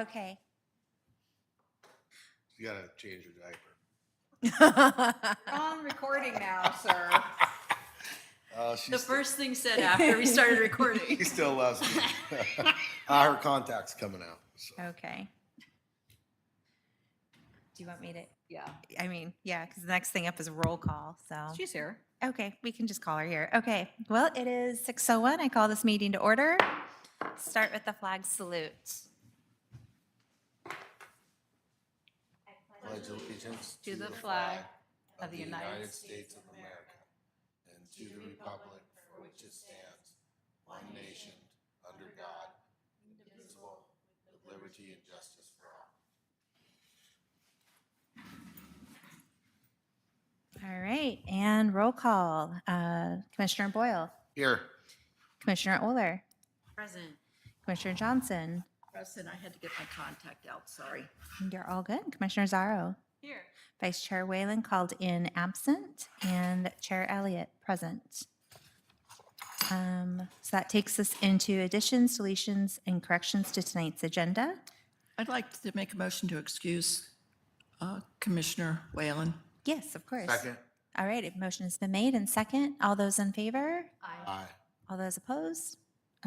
Okay. You gotta change your diaper. You're on recording now, sir. The first thing said after we started He recording. still loves me. Her contact's coming out. So. Okay. Do you want me to? Yeah, Yeah, because the next thing up is roll call. So, she's here. okay, we can just call her here. Okay. Well, it is 6:01. I call this meeting to order. Start with the flag salute. Pledge allegiance To the flag of the United States of America and to the republic for which it stands, one nation, under God, indivisible, with liberty and justice for all. All right. And roll call. Commissioner Boyle, Here. Commissioner Oler, Present. Commissioner Johnson. Preston, I had to get my contact out, sorry. You're all good. Commissioner Zarro. Here. Vice Chair Whalen called in absent, and Chair Elliott present. So that takes us into additions, deletions, and corrections to tonight's agenda. I'd like to make a motion to excuse Commissioner Whalen. Yes, of course. Second. All right, a motion has been made and second. All those in favor? Aye. All those opposed?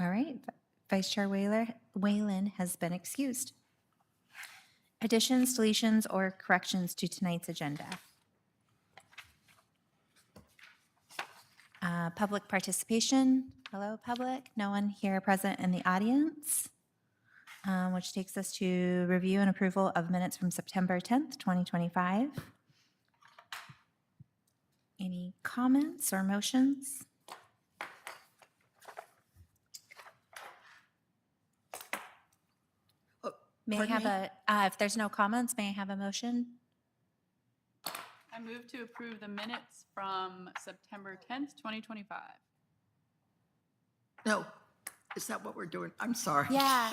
All right, Vice Chair Whalen has been excused. Additions, deletions, or corrections to tonight's agenda? Public participation. Hello, public. No one here present in the audience, which takes us to review and approval of minutes from September 10th, 2025. Any comments or motions? May I Pardon have a, if there's no comments, may I have a motion? I move to approve the minutes from September 10th, 2025. No, is that what we're doing? I'm sorry. Yeah.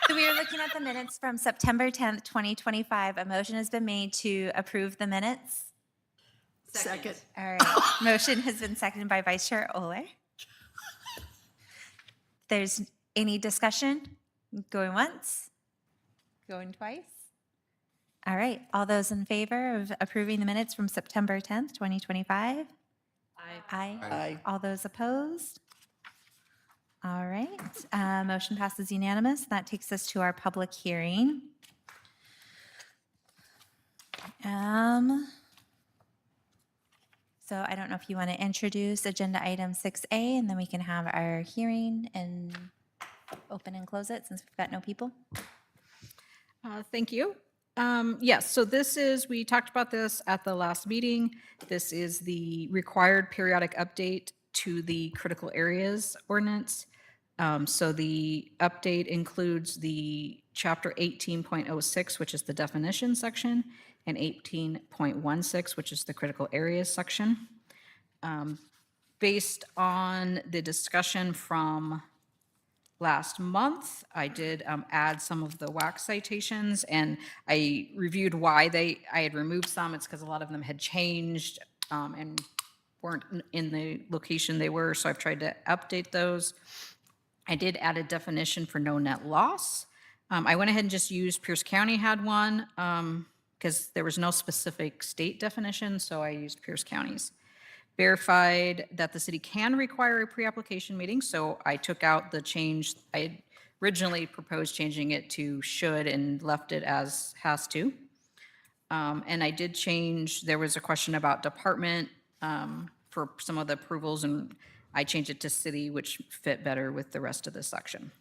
So we are looking at the minutes from September 10th, 2025. A motion has been made to approve the minutes. Second. All right. Motion has been seconded by Vice Chair Oler. There's any discussion? Going once? Going twice? All right. All those in favor of approving the minutes from September 10th, 2025? Aye. Aye. All those opposed? All right. Motion passes unanimous. That takes us to our public hearing. So I don't know if you want to introduce agenda item 6A, and then we can have our hearing and open and close it since we've got no people. Thank you. Yes, so this is, we talked about this at the last meeting. This is the required periodic update to the critical areas ordinance. So the update includes the chapter 18.06, which is the definition section, and 18.16, which is the critical areas section. Based on the discussion from last month, I did add some of the WAC citations, and I reviewed why I had removed some. It's because a lot of them had changed and weren't in the location they were, so I've tried to update those. I did add a definition for no net loss. I went ahead and just used Pierce County had one because there was no specific state definition, so I used Pierce County's. Verified that the city can require a pre-application meeting, so I took out the change. I had originally proposed changing it to should and left it as has to. And I did change, there was a question about department for some of the approvals, and I changed it to city, which fit better with the rest of this section.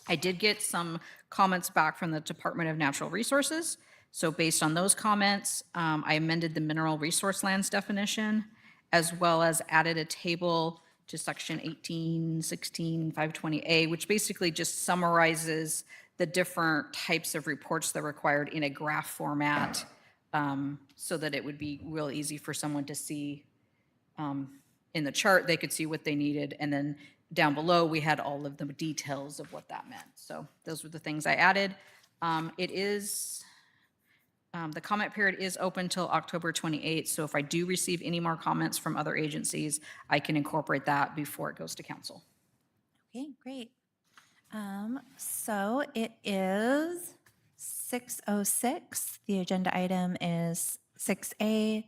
I did get some comments back from the Department of Natural Resources. So based on those comments, I amended the mineral resource lands definition, as well as added a table to section 1816 520A, which basically just summarizes the different types of reports that are required in a graph format, so that it would be real easy for someone to see in the chart. They could see what they needed, and then down below we had all of the details of what that meant. So those were the things I added. The comment period is open till October 28th, so if I do receive any more comments from other agencies, I can incorporate that before it goes to council. Okay, great. So it is 6:06. The agenda item is 6A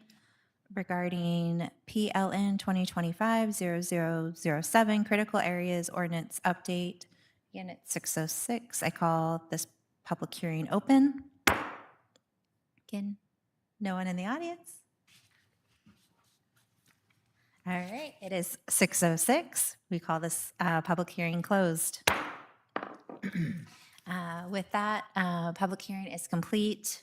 regarding PLN 2025-0007 Critical Areas Ordinance Update. Again, it's 6:06. I call this public hearing open. Again, no one in the audience? All right, it is 6:06. We call this public hearing closed. With that, public hearing is complete.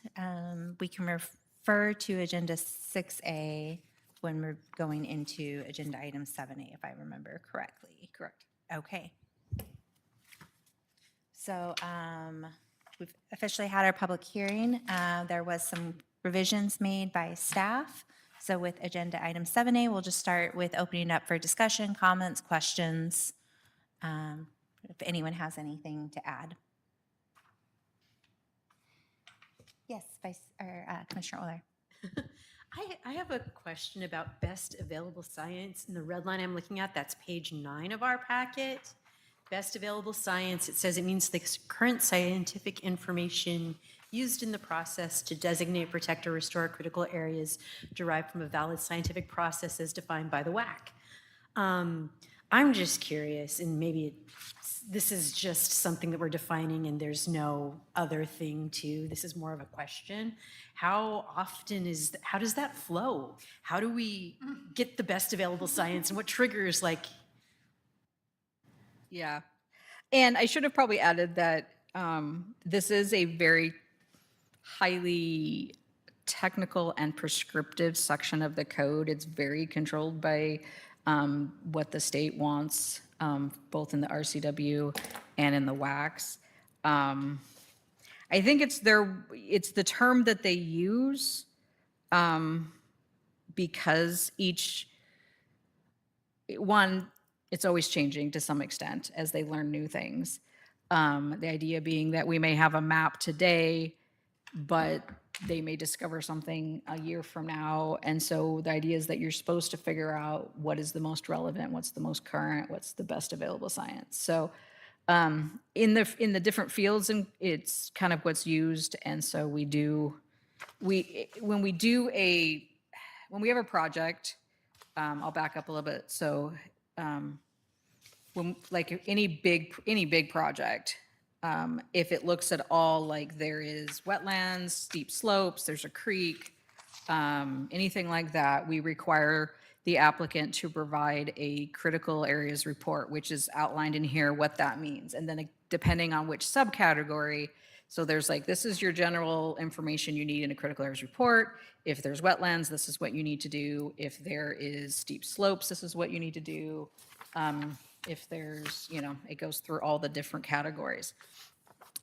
We can refer to Agenda 6A when we're going into Agenda Item 7A, if I remember correctly. Correct. Okay. So we've officially had our public hearing. There was some revisions made by staff. So with Agenda Item 7A, we'll just start with opening up for discussion, comments, questions, if anyone has anything to add. Yes, Commissioner Euler. I have a question about best available science. In the red line I'm looking at, that's page 9 of our packet. Best available science, it says it means the current scientific information used in the process to designate, protect, or restore critical areas derived from a valid scientific process as defined by the WAC. I'm just curious, and maybe this is just something that we're defining and there's no other thing to, this is more of a question. How does that flow? How do we get the best available science, and what triggers, like? Yeah. And I should have probably added that this is a very highly technical and prescriptive section of the code. It's very controlled by what the state wants, both in the RCW and in the WACs. I think it's the term that they use because it's always changing to some extent as they learn new things. The idea being that we may have a map today, but they may discover something a year from now. And so the idea is that you're supposed to figure out what is the most relevant, what's the most current, what's the best available science. So in the different fields, and it's kind of what's used. And so when we have a project, I'll back up a little bit. So when like any big project, if it looks at all like there is wetlands, steep slopes, there's a creek, anything like that, we require the applicant to provide a critical areas report, which is outlined in here what that means. And then depending on which subcategory, so there's like, this is your general information you need in a critical areas report. If there's wetlands, this is what you need to do. If there is steep slopes, this is what you need to do. If there's, it goes through all the different categories.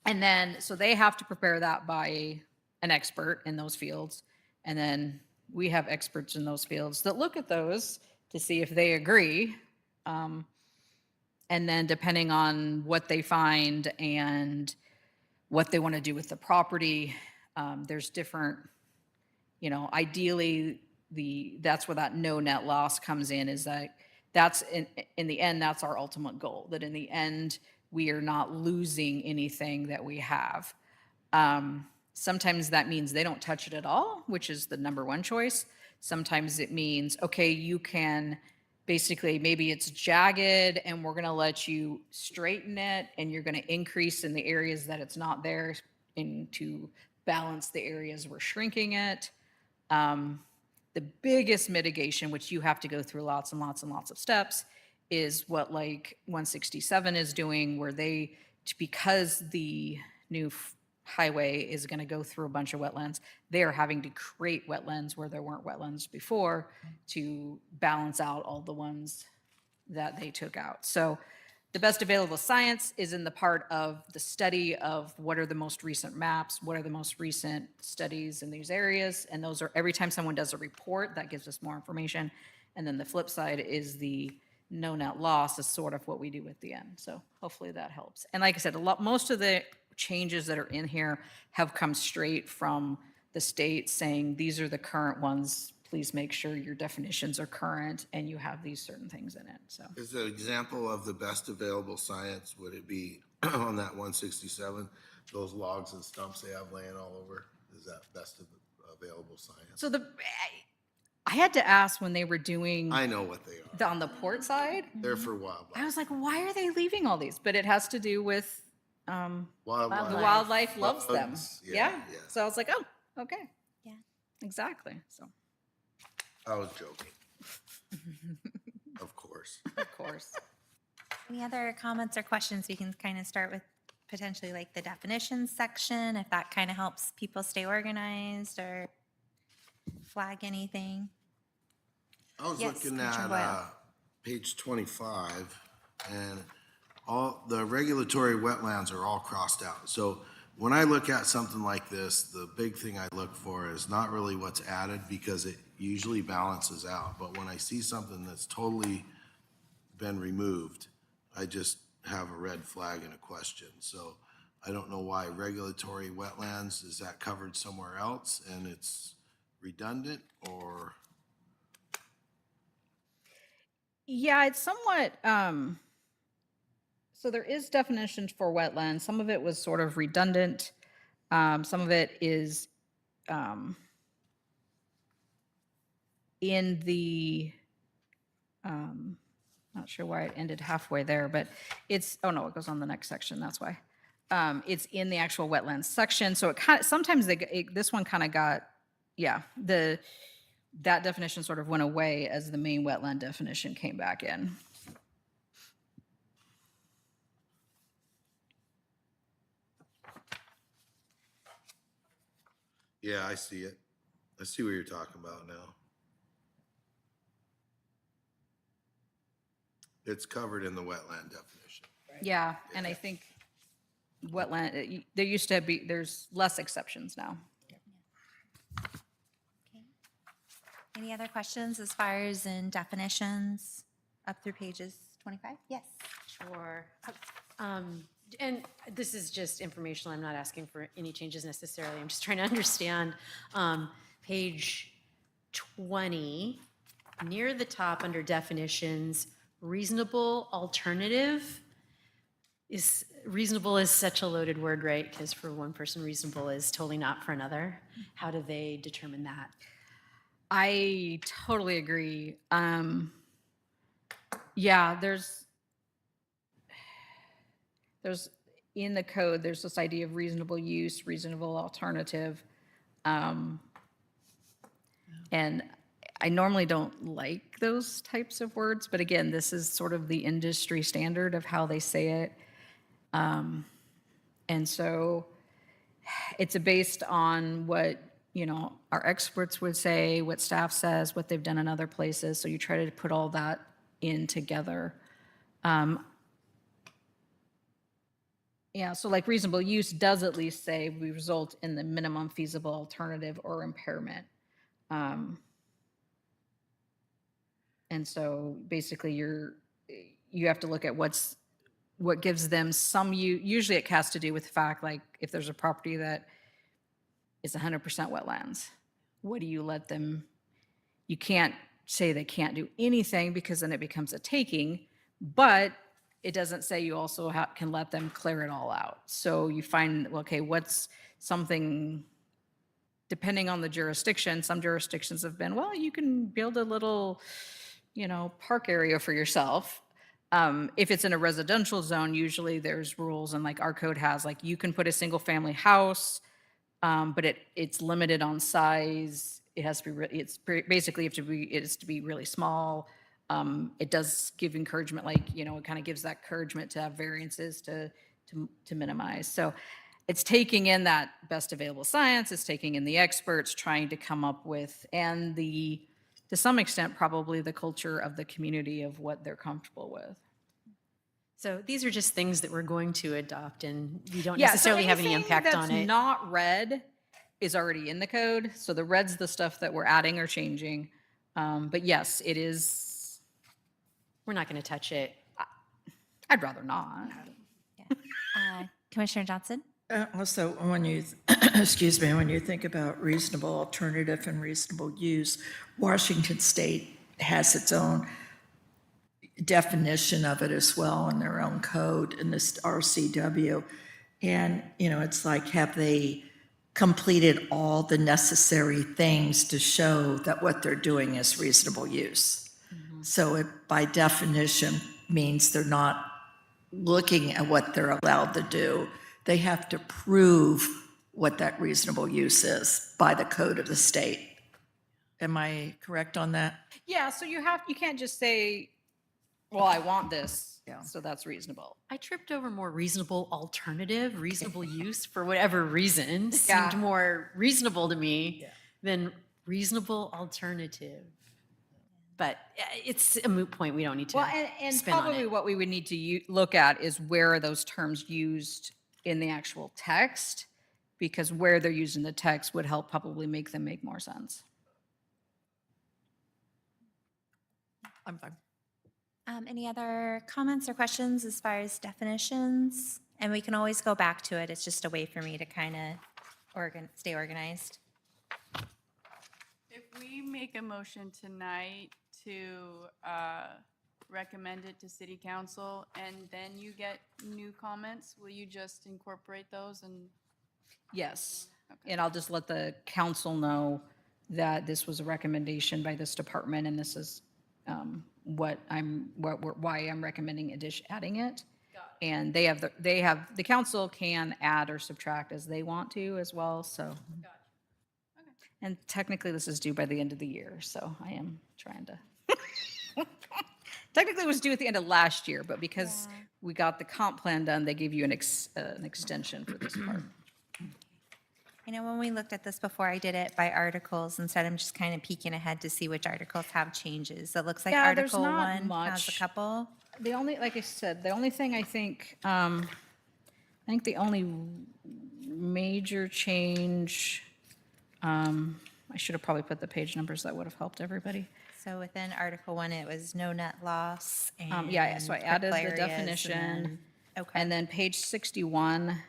And then, so they have to prepare that by an expert in those fields. And then we have experts in those fields that look at those to see if they agree. And then depending on what they find and what they want to do with the property, there's different, ideally that's where that no net loss comes in, is that that's in the end, that's our ultimate goal, that in the end, we are not losing anything that we have. Sometimes that means they don't touch it at all, which is the number one choice. Sometimes it means, okay, you can basically, maybe it's jagged and we're going to let you straighten it and you're going to increase in the areas that it's not there and to balance the areas we're shrinking it. The biggest mitigation, which you have to go through lots and lots and lots of steps, is what like 167 is doing, where because the new highway is going to go through a bunch of wetlands, they are having to create wetlands where there weren't wetlands before to balance out all the ones that they took out. So the best available science is in the part of the study of what are the most recent maps, what are the most recent studies in these areas. And those are, every time someone does a report, that gives us more information. And then the flip side is the no net loss is sort of what we do at the end. So hopefully that helps. And like I said, most of the changes that are in here have come straight from the state saying, these are the current ones. Please make sure your definitions are current and you have these certain things in it. So As an example of the best available science, would it be on that 167, those logs and stumps they have laying all over, is that best of available science? So I had to ask when they were doing I know what they are. on the port side. They're for I wildlife. was like, why are they leaving all these? But it has to do with the wildlife loves them. Bugs, Yeah. yeah. So I was like, oh, okay. Yeah. Exactly. So, I was joking. Of course. of course. Any other comments or questions? We can kind of start with potentially like the definitions section, if that kind of helps people stay organized or flag anything. I was Yes, looking Commissioner at Boyle. page 25, and all the regulatory wetlands are all crossed out. So when I look at something like this, the big thing I look for is not really what's added, because it usually balances out. But when I see something that's totally been removed, I just have a red flag and a question. So I don't know why regulatory wetlands, is that covered somewhere else and it's redundant, or? Yeah, it's somewhat, so there is definitions for wetlands. Some of it was sort of redundant. Some of it is in the, not sure why it ended halfway there, but it's, oh no, it goes on the next section, that's why. It's in the actual wetlands section, so it kind of, sometimes this one kind of got, yeah, that definition sort of went away as the main wetland definition came back in. Yeah, I see it. I see what you're talking about now. It's covered in the wetland definition. Yeah, and I think wetland, there used to be, there's less exceptions now. Okay. Any other questions as far as in definitions up through pages 25? Yes. Sure. And this is just informational. I'm not asking for any changes necessarily. I'm just trying to understand page 20, near the top under definitions, reasonable alternative. Is reasonable is such a loaded word, right? Because for one person, reasonable is totally not for another. How do they determine that? I totally agree. Yeah, there's in the code, there's this idea of reasonable use, reasonable alternative. And I normally don't like those types of words, but again, this is sort of the industry standard of how they say it. And so it's based on what, you know, our experts would say, what staff says, what they've done in other places. So you try to put all that in together. Yeah, so like reasonable use does at least say we result in the minimum feasible alternative or impairment. And so basically you have to look at what gives them some usually it has to do with the fact, like if there's a property that is 100% wetlands, what do you let them, you can't say they can't do anything because then it becomes a taking, but it doesn't say you also can let them clear it all out. So you find, okay, what's something, depending on the jurisdiction, some jurisdictions have been, well, you can build a little, you know, park area for yourself. If it's in a residential zone, usually there's rules, and like our code has, like you can put a single family house, but it's limited on size. It has to be, basically it's to be really small. It does give encouragement, like, you know, it kind of gives that encouragement to have variances to minimize. So it's taking in that best available science, it's taking in the experts, trying to come up with, and to some extent, probably the culture of the community of what they're comfortable with. So these are just things that we're going to adopt, and we don't Yeah, so necessarily have any anything impact on that's it. not red is already in the code. So the red's the stuff that we're adding or changing. But yes, it is, We're not going to touch it. I'd rather not. Commissioner Johnson? Also, when you, excuse me, when you think about reasonable alternative and reasonable use, Washington State has its own definition of it as well in their own code in this RCW. And, it's like, have they completed all the necessary things to show that what they're doing is reasonable use? So it, by definition, means they're not looking at what they're allowed to do. They have to prove what that reasonable use is by the code of the state. Am I correct on that? Yeah, so you can't just say, well, I want this, Yeah. so that's reasonable. I tripped over more reasonable alternative, reasonable use for whatever reason Yeah. seemed more reasonable to me than reasonable alternative. But it's a moot point. We don't need to Well, and spin on probably it. what we would need to look at is where are those terms used in the actual text, because where they're used in the text would help probably make them make more sense. I'm fine. Any other comments or questions as far as definitions? And we can always go back to it. It's just a way for me to kind of stay organized. If we make a motion tonight to recommend it to city council and then you get new comments, will you just incorporate those and? Yes, Okay. and I'll just let the council know that this was a recommendation by this department, and this is why I'm recommending adding it. And the council can add or subtract as they want to as well, so. And technically, this is due by the end of the year, so I am trying to. Technically, it was due at the end of last year, but because we got the comp plan done, they gave you an extension for this part. I know when we looked at this before, I did it by articles instead. I'm just kind of peeking ahead to see which articles have changes. It looks like Yeah, there's Article not 1 has a much. couple. The only, like I said, the only thing I think the only major change, I should have probably put the page numbers, that would have helped everybody. So within Article 1, it was no net loss and. Yeah, so I added critical the areas and definition. then- Okay. And then page 61,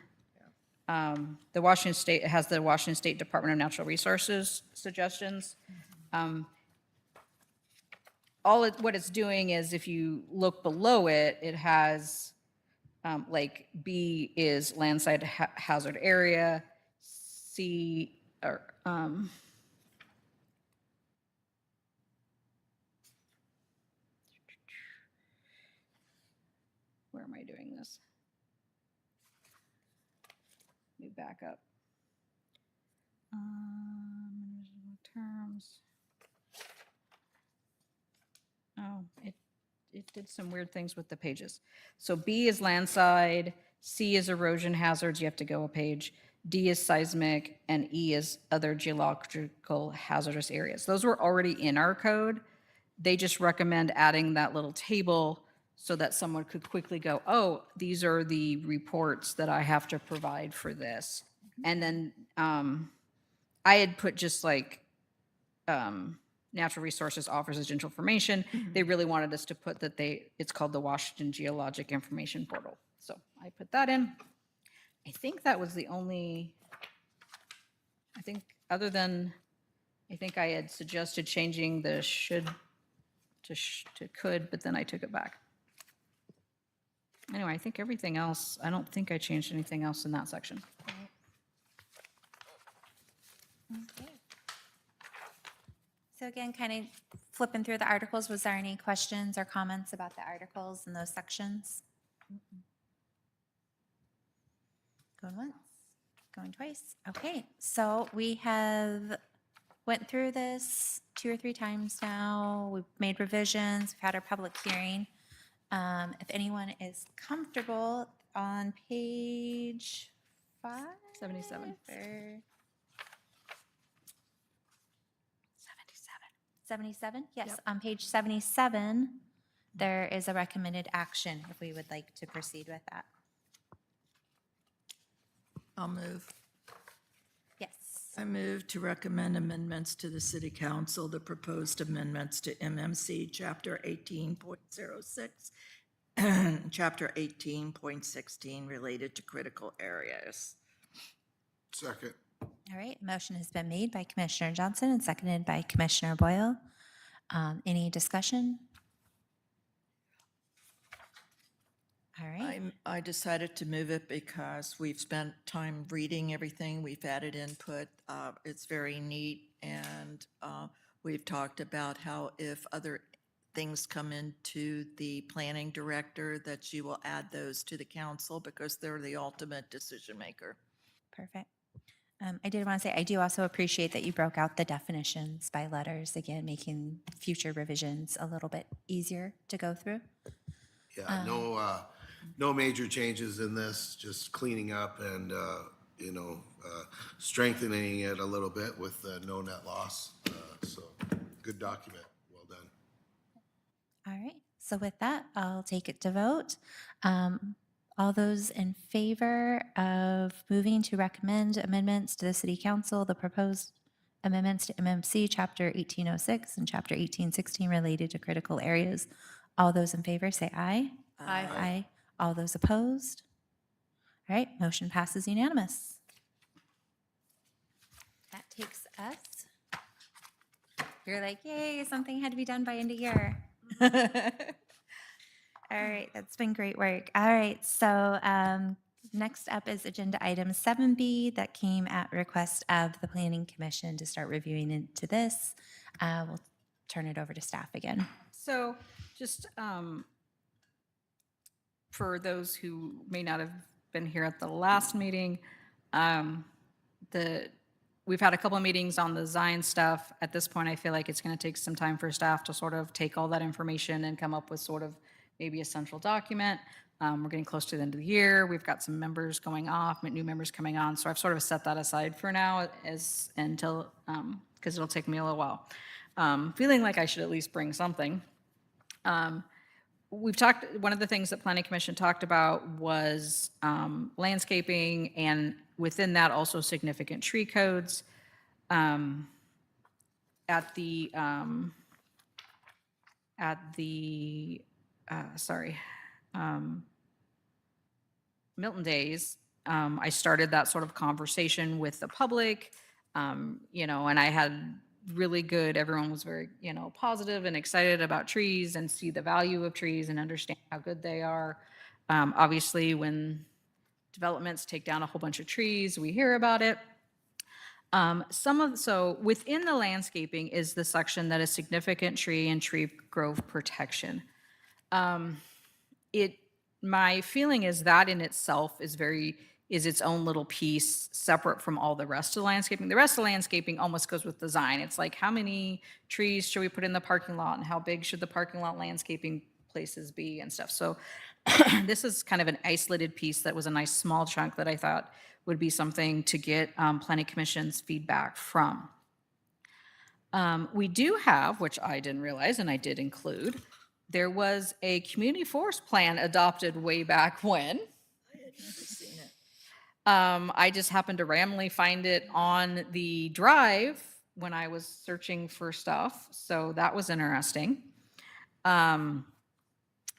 the Washington State, it has the Washington State Department of Natural Resources suggestions. What it's doing is, if you look below it, it has, like, B is landside hazard area, C, or, where am I doing this? Let me back up. Terms. Oh, it did some weird things with the pages. So B is landside, C is erosion hazards, you have to go a page, D is seismic, and E is other geological hazardous areas. Those were already in our code. They just recommend adding that little table so that someone could quickly go, oh, these are the reports that I have to provide for this. And then I had put just like Natural Resources offers essential information. They really wanted us to put that it's called the Washington Geologic Information Portal. So I put that in. I think that was the only, other than, I think I had suggested changing the should to could, but then I took it back. Anyway, I think everything else, I don't think I changed anything else in that section. Okay. So again, kind of flipping through the articles, was there any questions or comments about the articles in those sections? Going once, going twice. Okay, so we have went through this 2 or 3 times now. We've made revisions, we've had our public hearing. If anyone is comfortable on page 5? 77. Or 77, yes, on page 77, there is a recommended action if we would like to proceed with that. I'll move. Yes. I move to recommend amendments to the city council, the proposed amendments to MMC Chapter 18.06, Chapter 18.16 related to critical areas. Second. All right, motion has been made by Commissioner Johnson and seconded by Commissioner Boyle. Any discussion? I decided to move it because we've spent time reading everything. We've added input. It's very neat. And we've talked about how if other things come into the planning director, that she will add those to the council because they're the ultimate decision maker. Perfect. I did want to say, I do also appreciate that you broke out the definitions by letters, again, making future revisions a little bit easier to go through. Yeah, no major changes in this, just cleaning up and, strengthening it a little bit with no net loss. So, good document, well done. All right, so with that, I'll take it to vote. All those in favor of moving to recommend amendments to the city council, the proposed amendments to MMC Chapter 1806 and Chapter 1816 related to critical areas, all those in favor say aye. Aye. Aye. All those opposed? All right, motion passes unanimous. That takes us. You're like, yay, something had to be done by end of year. All right, that's been great work. All right, so next up is agenda item 7B that came at request of the Planning Commission to start reviewing into this. We'll turn it over to staff again. So just for those who may not have been here at the last meeting, we've had a couple of meetings on the Zion stuff. At this point, I feel like it's going to take some time for staff to sort of take all that information and come up with sort of maybe a central document. We're getting close to the end of the year. We've got some members going off, new members coming on. So I've sort of set that aside for now until, because it'll take me a little while. Feeling like I should at least bring something. We've talked, one of the things that Planning Commission talked about was landscaping, and within that also significant tree codes. At the Milton Days, I started that sort of conversation with the public, and I had really good, everyone was very, positive and excited about trees and see the value of trees and understand how good they are. Obviously, when developments take down a whole bunch of trees, we hear about it. So within the landscaping is the section that is significant tree and tree grove protection. My feeling is that in itself is its own little piece separate from all the rest of the landscaping. The rest of the landscaping almost goes with design. It's like, how many trees should we put in the parking lot and how big should the parking lot landscaping places be and stuff. So this is kind of an isolated piece that was a nice small chunk that I thought would be something to get Planning Commission's feedback from. We do have, which I didn't realize and I did include, there was a community forest plan adopted way back when. I just happened to randomly find it on the drive when I was searching for stuff, so that was interesting.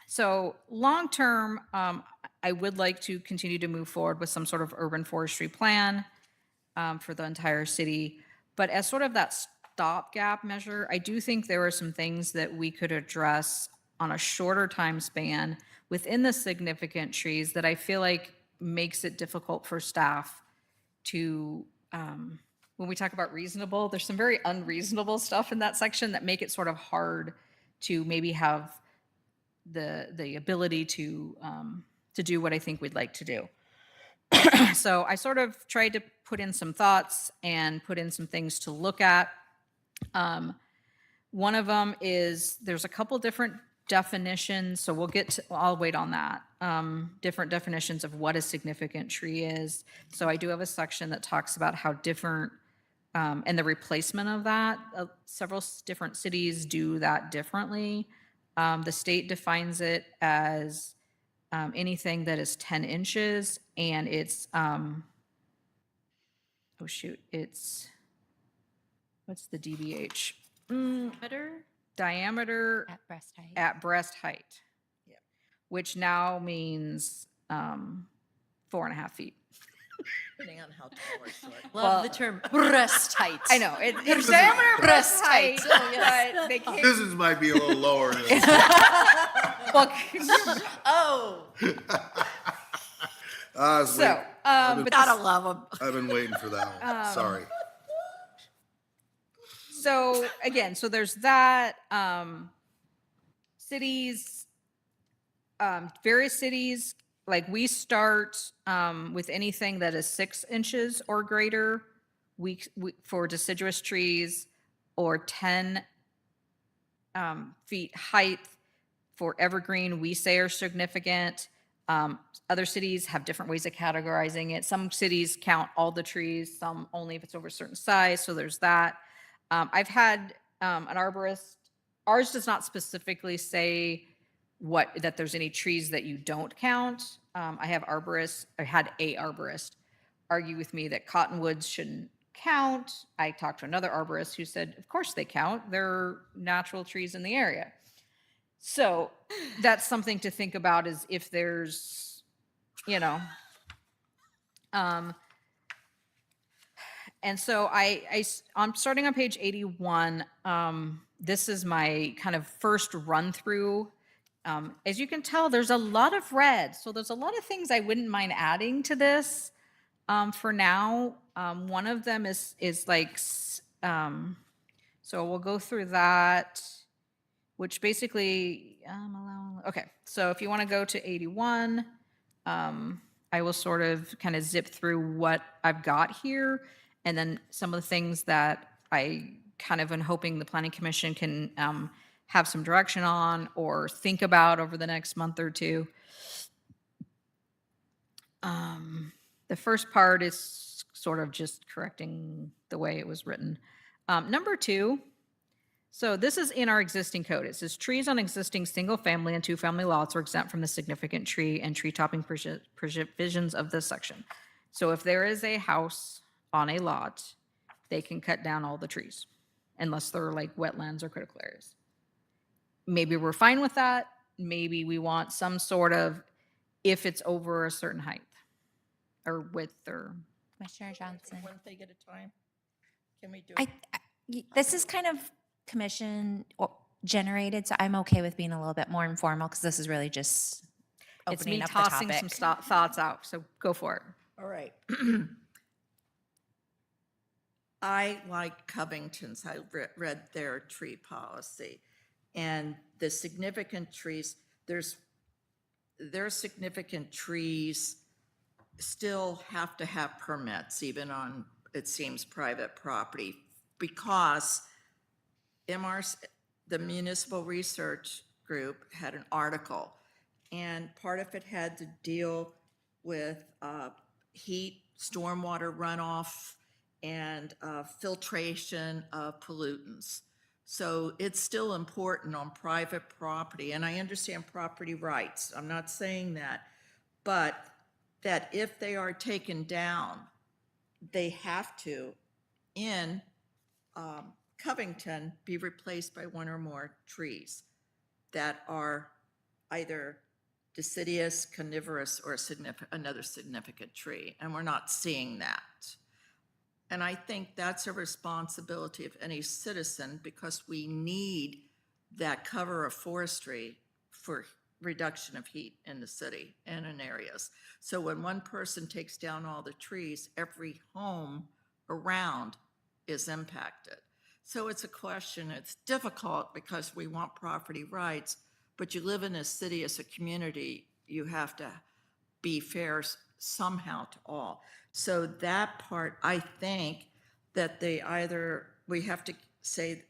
So long-term, I would like to continue to move forward with some sort of urban forestry plan for the entire city. But as sort of that stopgap measure, I do think there are some things that we could address on a shorter time span within the significant trees that I feel like makes it difficult for staff to, when we talk about reasonable, there's some very unreasonable stuff in that section that make it sort of hard to maybe have the ability to do what I think we'd like to do. So I sort of tried to put in some thoughts and put in some things to look at. One of them is there's a couple different definitions, so I'll wait on that. Different definitions of what a significant tree is. So I do have a section that talks about how different, and the replacement of that. Several different cities do that differently. The state defines it as anything that is 10 inches, and it's, what's the DBH? Diameter At breast height. at breast height. Yep. Which now means 4.5 feet. Depending on how tall or short. Love the term breast height. I know, it's diameter breast height. Oh, yes. But they can't. Business might be a little lower than Well, Oh, I was so, waiting. I've been- but gotta love them. I've been waiting for that one. Sorry. so again, so there's that, cities, various cities, like we start, with anything that is 6 inches or greater, we for deciduous trees, or 10 feet height for evergreen, we say are significant. Other cities have different ways of categorizing it. Some cities count all the trees, some only if it's over a certain size. So there's that. I've had an arborist. Ours does not specifically say that there's any trees that you don't count. I had a arborist argue with me that cottonwoods shouldn't count. I talked to another arborist who said, of course they count. They're natural trees in the area. So that's something to think about, is if there's, and so I'm starting on page 81. This is my kind of first run through. As you can tell, there's a lot of red. So there's a lot of things I wouldn't mind adding to this for now. One of them is like, so we'll go through that, which basically, okay. So if you want to go to 81, I will sort of kind of zip through what I've got here, and then some of the things that I kind of am hoping the Planning Commission can have some direction on or think about over the next month or two. The first part is sort of just correcting the way it was written. Number 2, so this is in our existing code. It says trees on existing single-family and two-family lots are exempt from the significant tree and tree topping provisions of this section. So if there is a house on a lot, they can cut down all the trees unless they're like wetlands or critical areas. Maybe we're fine with that. Maybe we want some sort of, if it's over a certain height or width or. Commissioner Johnson. One thing at a time. Can we do I, this is kind of commission generated, so I'm okay with being a little bit more informal because this is really just It's me opening up the tossing topic. some thoughts out, so go for it. All right. I like Covington's. I read their tree policy. And the significant trees, their significant trees still have to have permits, even on, it seems, private property, because the Municipal Research Group had an article, and part of it had to deal with heat, stormwater runoff, and filtration of pollutants. So it's still important on private property, and I understand property rights. I'm not saying that, but that if they are taken down, they have to, in Covington, be replaced by one or more trees that are either deciduous, coniferous, or another significant tree, and we're not seeing that. And I think that's a responsibility of any citizen, because we need that cover of forestry for reduction of heat in the city and in areas. So when one person takes down all the trees, every home around is impacted. So it's a question, it's difficult because we want property rights, but you live in a city as a community, you have to be fair somehow to all. So that part, I think that we have to say,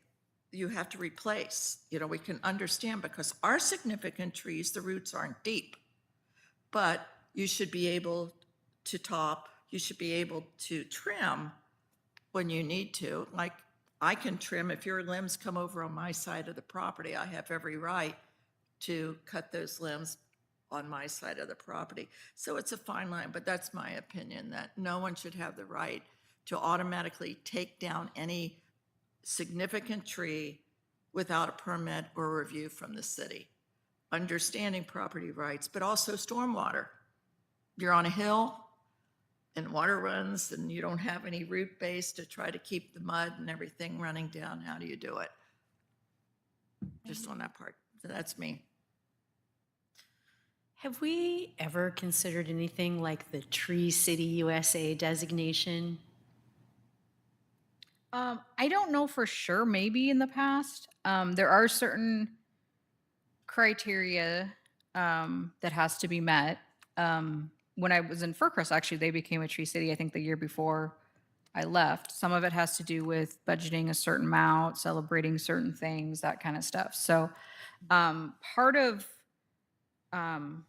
you have to replace, we can understand, because our significant trees, the roots aren't deep, but you should be able to top, you should be able to trim when you need to. Like, I can trim, if your limbs come over on my side of the property, I have every right to cut those limbs on my side of the property. So it's a fine line, but that's my opinion, that no one should have the right to automatically take down any significant tree without a permit or review from the city. Understanding property rights, but also stormwater. You're on a hill and water runs and you don't have any root base to try to keep the mud and everything running down. How do you do it? Just on that part. So that's me. Have we ever considered anything like the Tree City USA designation? I don't know for sure, maybe in the past. There are certain criteria that has to be met. When I was in Fircrest, actually, they became a Tree City, I think the year before I left. Some of it has to do with budgeting a certain amount, celebrating certain things, that kind of stuff. So part of, um,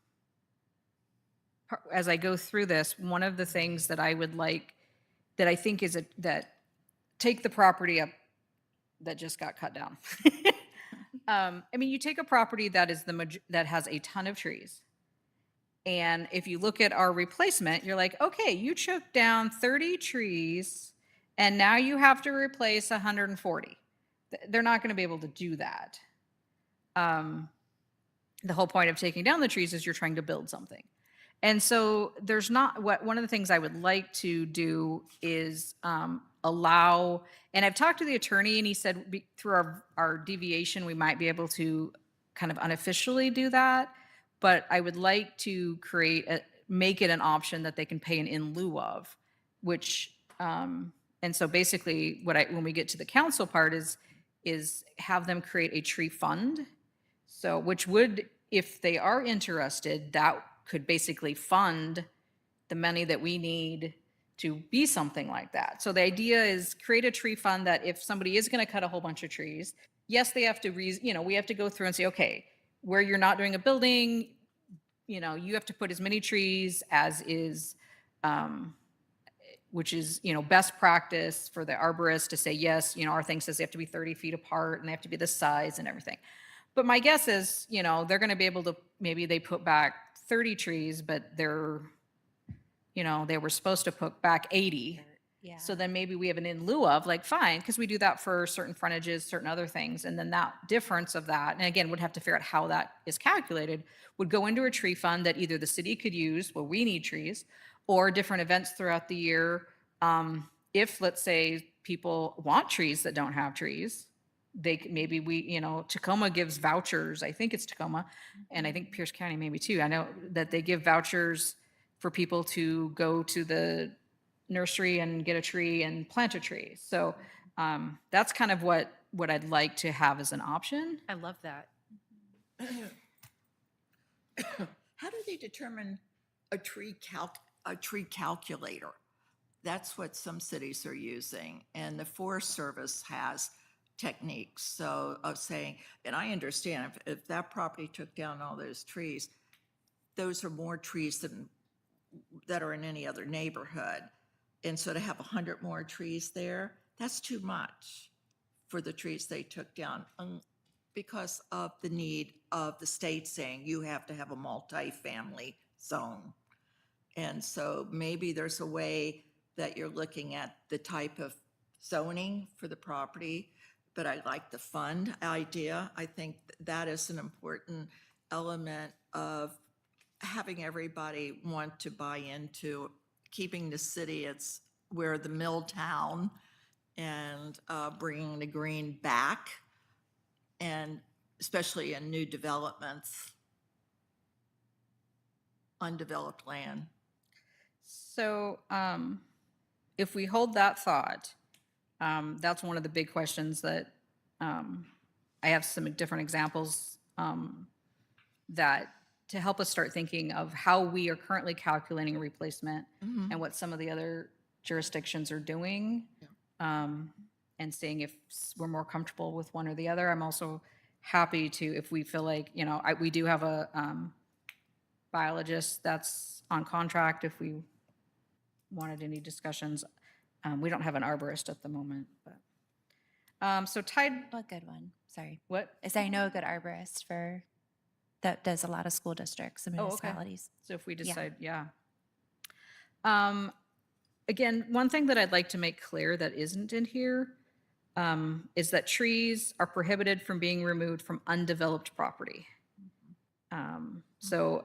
as I go through this, one of the things that I would like, that I think is that take the property up that just got cut down. I mean, you take a property that is that has a ton of trees. And if you look at our replacement, you're like, okay, you took down 30 trees and now you have to replace 140. They're not going to be able to do that. The whole point of taking down the trees is you're trying to build something. And so there's not one of the things I would like to do is allow, and I've talked to the attorney and he said through our deviation, we might be able to kind of unofficially do that. But I would like to make it an option that they can pay an in lieu of, which, and so basically when we get to the council part is have them create a tree fund. So which would, if they are interested, that could basically fund the money that we need to be something like that. So the idea is create a tree fund that if somebody is going to cut a whole bunch of trees, yes, they have to, we have to go through and say, okay, where you're not doing a building, you have to put as many trees as is, which is, best practice for the arborist to say, yes, our thing says they have to be 30 feet apart and they have to be this size and everything. But my guess is, they're going to be able to, maybe they put back 30 trees, but they were supposed to put back 80. Yeah. So then maybe we have an in lieu of, like, fine, because we do that for certain frontages, certain other things. And then that difference of that, and again, would have to figure out how that is calculated, would go into a tree fund that either the city could use, well, we need trees, or different events throughout the year. If, let's say, people want trees that don't have trees, Tacoma gives vouchers. I think it's Tacoma, and I think Pierce County maybe too. I know that they give vouchers for people to go to the nursery and get a tree and plant a tree. So that's kind of what I'd like to have as an option. I love that. How do they determine a tree calculator? That's what some cities are using, and the Forest Service has techniques. So of saying, and I understand if that property took down all those trees, those are more trees that are in any other neighborhood. And so to have 100 more trees there, that's too much for the trees they took down because of the need of the state saying you have to have a multi-family zone. And so maybe there's a way that you're looking at the type of zoning for the property, but I like the fund idea. I think that is an important element of having everybody want to buy into keeping the city, we're the mill town, and bringing the green back, and especially in new developments, undeveloped land. So if we hold that thought, that's one of the big questions that I have some different examples that to help us start thinking of how we are currently calculating a replacement and what some of the other jurisdictions are doing, and seeing if we're more comfortable with one or the other. I'm also happy to, if we feel like, we do have a biologist that's on contract if we wanted any discussions. We don't have an arborist at the moment, but so tied. A good one. Sorry. What? Is I know a good arborist that does a lot of school districts and Oh, okay. municipalities. So if we Yeah. decide, yeah. Again, one thing that I'd like to make clear that isn't in here is that trees are prohibited from being removed from undeveloped property. So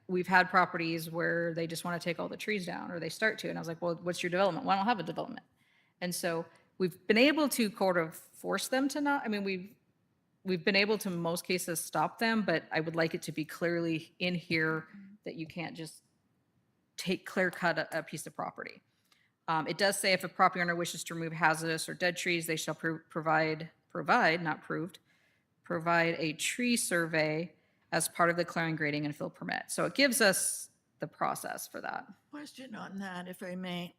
we've had properties where they just want to take all the trees down, or they start to, and I was like, well, what's your development? Well, I don't have a development. And so we've been able to sort of force them to not, I mean, we've been able to, in most cases, stop them, but I would like it to be clearly in here that you can't just clear cut a piece of property. It does say if a property owner wishes to remove hazardous or dead trees, they shall provide, not proved, provide a tree survey as part of the clearing, grading, and fill permit. So it gives us the process for that. Question on that, if I may.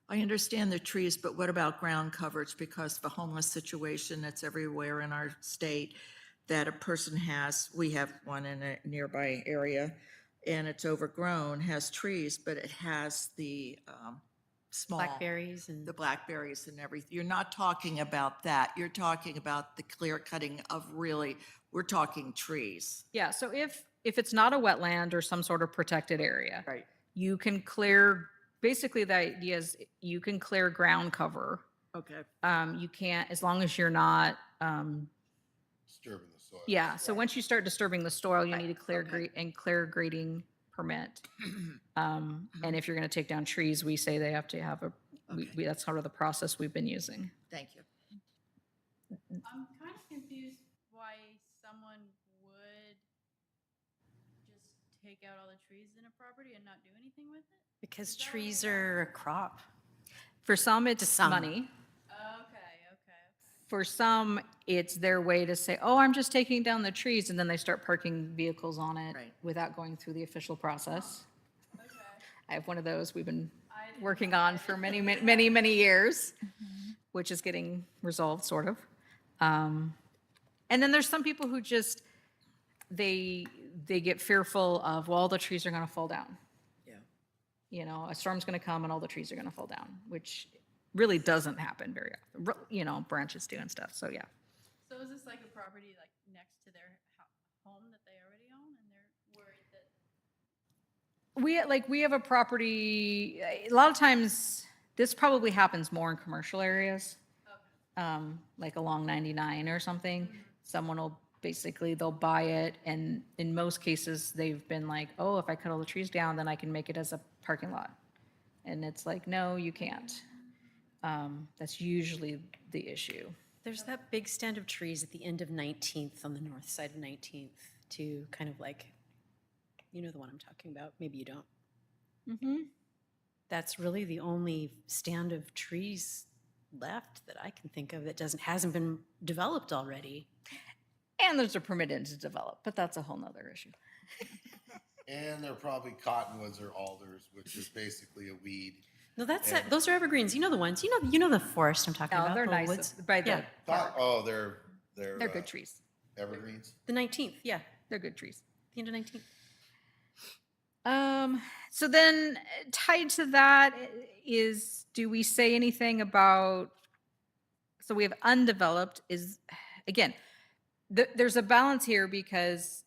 I understand the trees, but what about ground coverage? Because the homeless situation that's everywhere in our state, that a person has, we have one in a nearby area, and it's overgrown, has trees, but it has the small. Blackberries and. The blackberries and everything. You're not talking about that. You're talking about the clear cutting of really, we're talking trees. Yeah, so if it's not a wetland or some sort of protected area, Right. you can clear, basically the idea is you can clear ground cover. Okay. You can't, as long as you're not, Disturbing the soil. yeah, so once you start disturbing the soil, you need a clear okay. clear grading permit. And if you're gonna take down trees, we say they have to have that's sort of the process we've been using. Thank you. I'm kind of confused why someone would just take out all the trees in a property and not do anything with it? Because trees are a crop. For some, it's some. money. Okay. For some, it's their way to say, oh, I'm just taking down the trees, and then they start parking vehicles on it Right. without going through the official process. Okay. I have one of those we've been working on for many years, which is getting resolved, sort of. And then there's some people who just, they get fearful of, well, all the trees are going to fall down. Yeah. You know, a storm's going to come and all the trees are going to fall down, which really doesn't happen very often. You know, branches do and stuff. So yeah. So is this like a property like next to their home that they already own and they're worried that? We have a property, a lot of times, this probably happens more in commercial areas. Like along 99 or something. Someone will they'll buy it, and in most cases, they've been like, oh, if I cut all the trees down, then I can make it as a parking lot. And it's like, no, you can't. That's usually the issue. There's that big stand of trees at the end of 19th on the north side of 19th to kind of like, you know the one I'm talking about, maybe you don't. Mm-hmm. That's really the only stand of trees left that I can think of that hasn't been developed already. And there's a permitted to develop, but that's a whole nother issue. And they're probably cottonwoods or alders, which is basically a weed. No, those are evergreens. You know the ones. You know the forest I'm talking No, about. they're the nice. woods. By the Yeah. park. Oh, they're They're good trees. evergreens. The 19th, yeah, They're good trees. the end of 19th. So then tied to that is, do we say anything about, so we have undeveloped is, again, there's a balance here because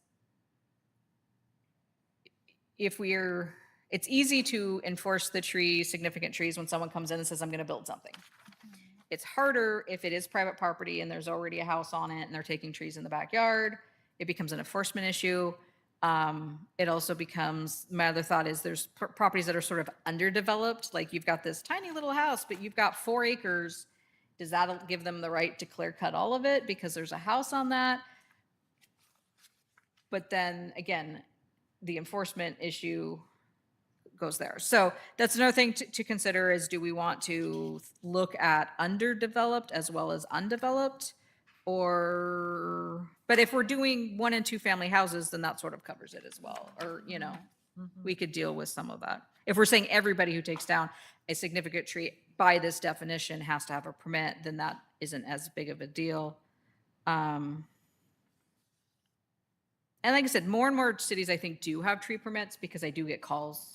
it's easy to enforce the significant trees when someone comes in and says, I'm going to build something. It's harder if it is private property and there's already a house on it and they're taking trees in the backyard. It becomes an enforcement issue. It also becomes, my other thought is there's properties that are sort of underdeveloped, like you've got this tiny little house, but you've got 4 acres. Does that give them the right to clear cut all of it because there's a house on that? But then again, the enforcement issue goes there. So that's another thing to consider is, do we want to look at underdeveloped as well as undeveloped? But if we're doing 1 and 2 family houses, then that sort of covers it as well. Or, you know, we could deal with some of that. If we're saying everybody who takes down a significant tree by this definition has to have a permit, then that isn't as big of a deal. And like I said, more and more cities, I think, do have tree permits because I do get calls.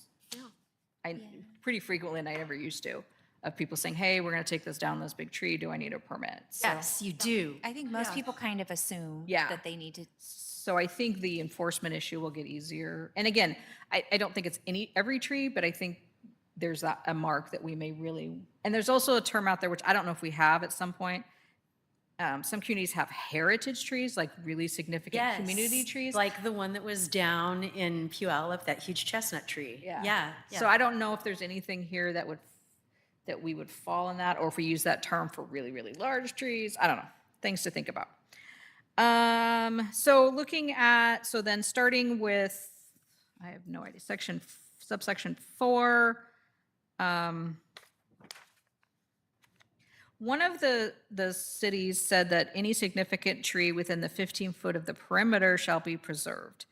Pretty frequently, and I never used to, of people saying, hey, we're going to take this down, this big tree. Do I need a permit? So, Yes, you do. I think most people kind of assume Yeah. that they need to. so I think the enforcement issue will get easier. And again, I don't think it's every tree, but I think there's a mark that we may really, and there's also a term out there, which I don't know if we have at some point. Some communities have heritage trees, like really significant community Yes, trees. like the one that was down in Puyallup, that huge chestnut tree. Yeah. So I don't know if there's anything here that we would fall in that, or if we use that term for really, really large trees. I don't know. Things to think about. So looking at, so then starting with, I have no idea, subsection 4. One of the cities said that any significant tree within the 15 foot of the perimeter shall be preserved.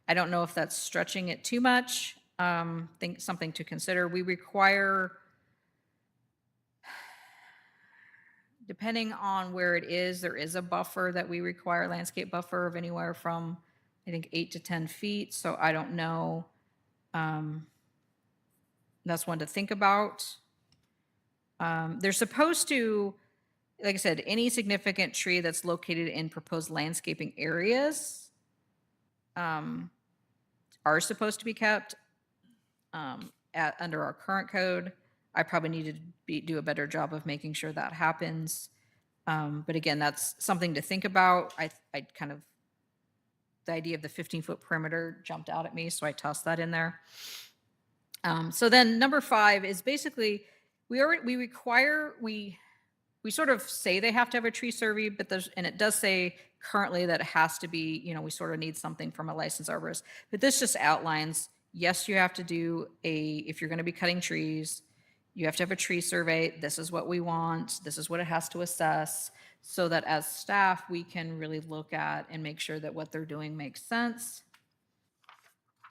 I don't know if that's stretching it too much. Think something to consider. We require, depending on where it is, there is a buffer that we require, landscape buffer of anywhere from, I think, 8 to 10 feet. So I don't know. That's one to think about. They're supposed to, like I said, any significant tree that's located in proposed landscaping areas are supposed to be kept under our current code. I probably need to do a better job of making sure that happens. But again, that's something to think about. I kind of, the idea of the 15-foot perimeter jumped out at me, so I tossed that in there. So then number 5 is basically, we sort of say they have to have a tree survey, but and it does say currently that it has to be, we sort of need something from a licensed arborist. But this just outlines, yes, you have to do if you're going to be cutting trees, you have to have a tree survey. This is what we want. This is what it has to assess, so that as staff, we can really look at and make sure that what they're doing makes sense.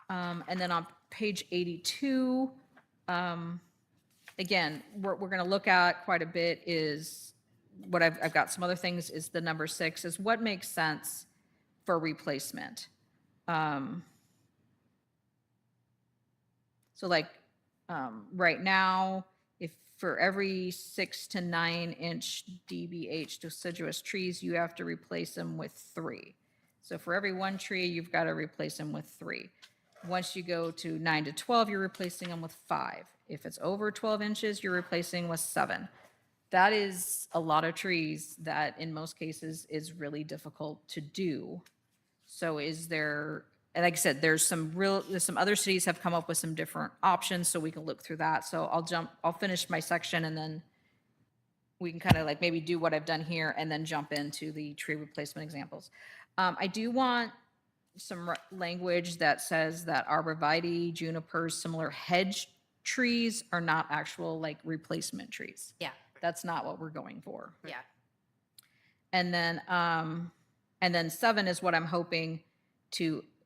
And then on page 82, again, we're going to look at quite a bit is what I've got some other things is the number 6 is what makes sense for replacement. So like right now, if for every 6 to 9 inch DBH deciduous trees, you have to replace them with 3. So for every 1 tree, you've got to replace them with 3. Once you go to 9 to 12, you're replacing them with 5. If it's over 12 inches, you're replacing with 7. That is a lot of trees that in most cases is really difficult to do. So is there, and like I said, there's some other cities have come up with some different options, so we can look through that. So I'll finish my section and then we can kind of like maybe do what I've done here and then jump into the tree replacement examples. I do want some language that says that arborvitae, junipers, similar hedge trees are not actual like replacement trees. Yeah, That's not what we're going for. yeah. And then 7 is what I'm hoping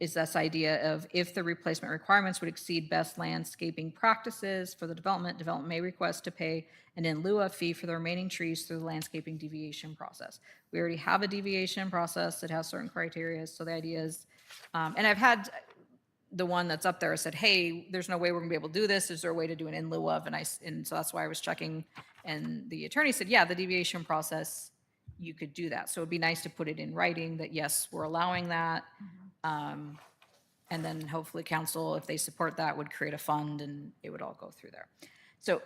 is this idea of if the replacement requirements would exceed best landscaping practices for the development may request to pay an in lieu of fee for the remaining trees through the landscaping deviation process. We already have a deviation process that has certain criteria. So the idea is, and I've had the one that's up there said, hey, there's no way we're gonna be able to do this. Is there a way to do an in lieu of? And so that's why I was checking. And the attorney said, yeah, the deviation process, you could do that. So it'd be nice to put it in writing that, yes, we're allowing that. And then hopefully council, if they support that, would create a fund and it would all go through there. So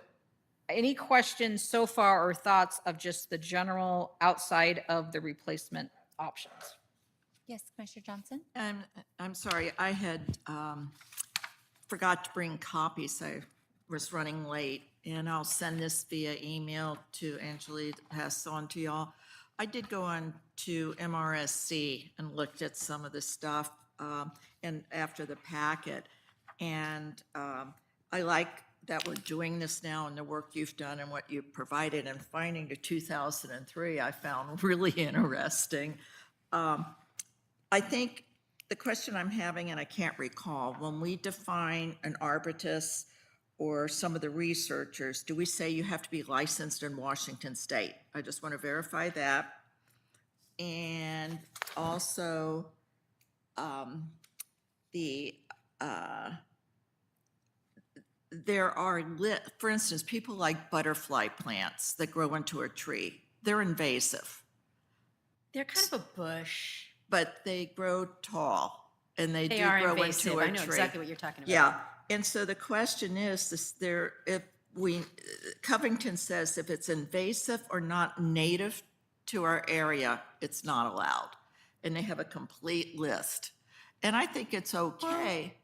any questions so far or thoughts of just the general outside of the replacement options? Yes, Commissioner Johnson? I'm sorry, I had forgot to bring copies. I was running late, and I'll send this via email to Angelique to pass on to y'all. I did go on to MRSC and looked at some of the stuff and after the packet, and I like that we're doing this now and the work you've done and what you've provided, and finding the 2003 I found really interesting. I think the question I'm having, and I can't recall, when we define an arborist or some of the researchers, do we say you have to be licensed in Washington State? I just want to verify that. And also, there are, for instance, people like butterfly plants that grow into a tree. They're invasive, They're kind of a bush. but they grow tall and they do They are grow invasive. into a I know tree. exactly what you're talking about. Yeah, and so the question is, Covington says if it's invasive or not native to our area, it's not allowed. And they have a complete list. And I think it's okay.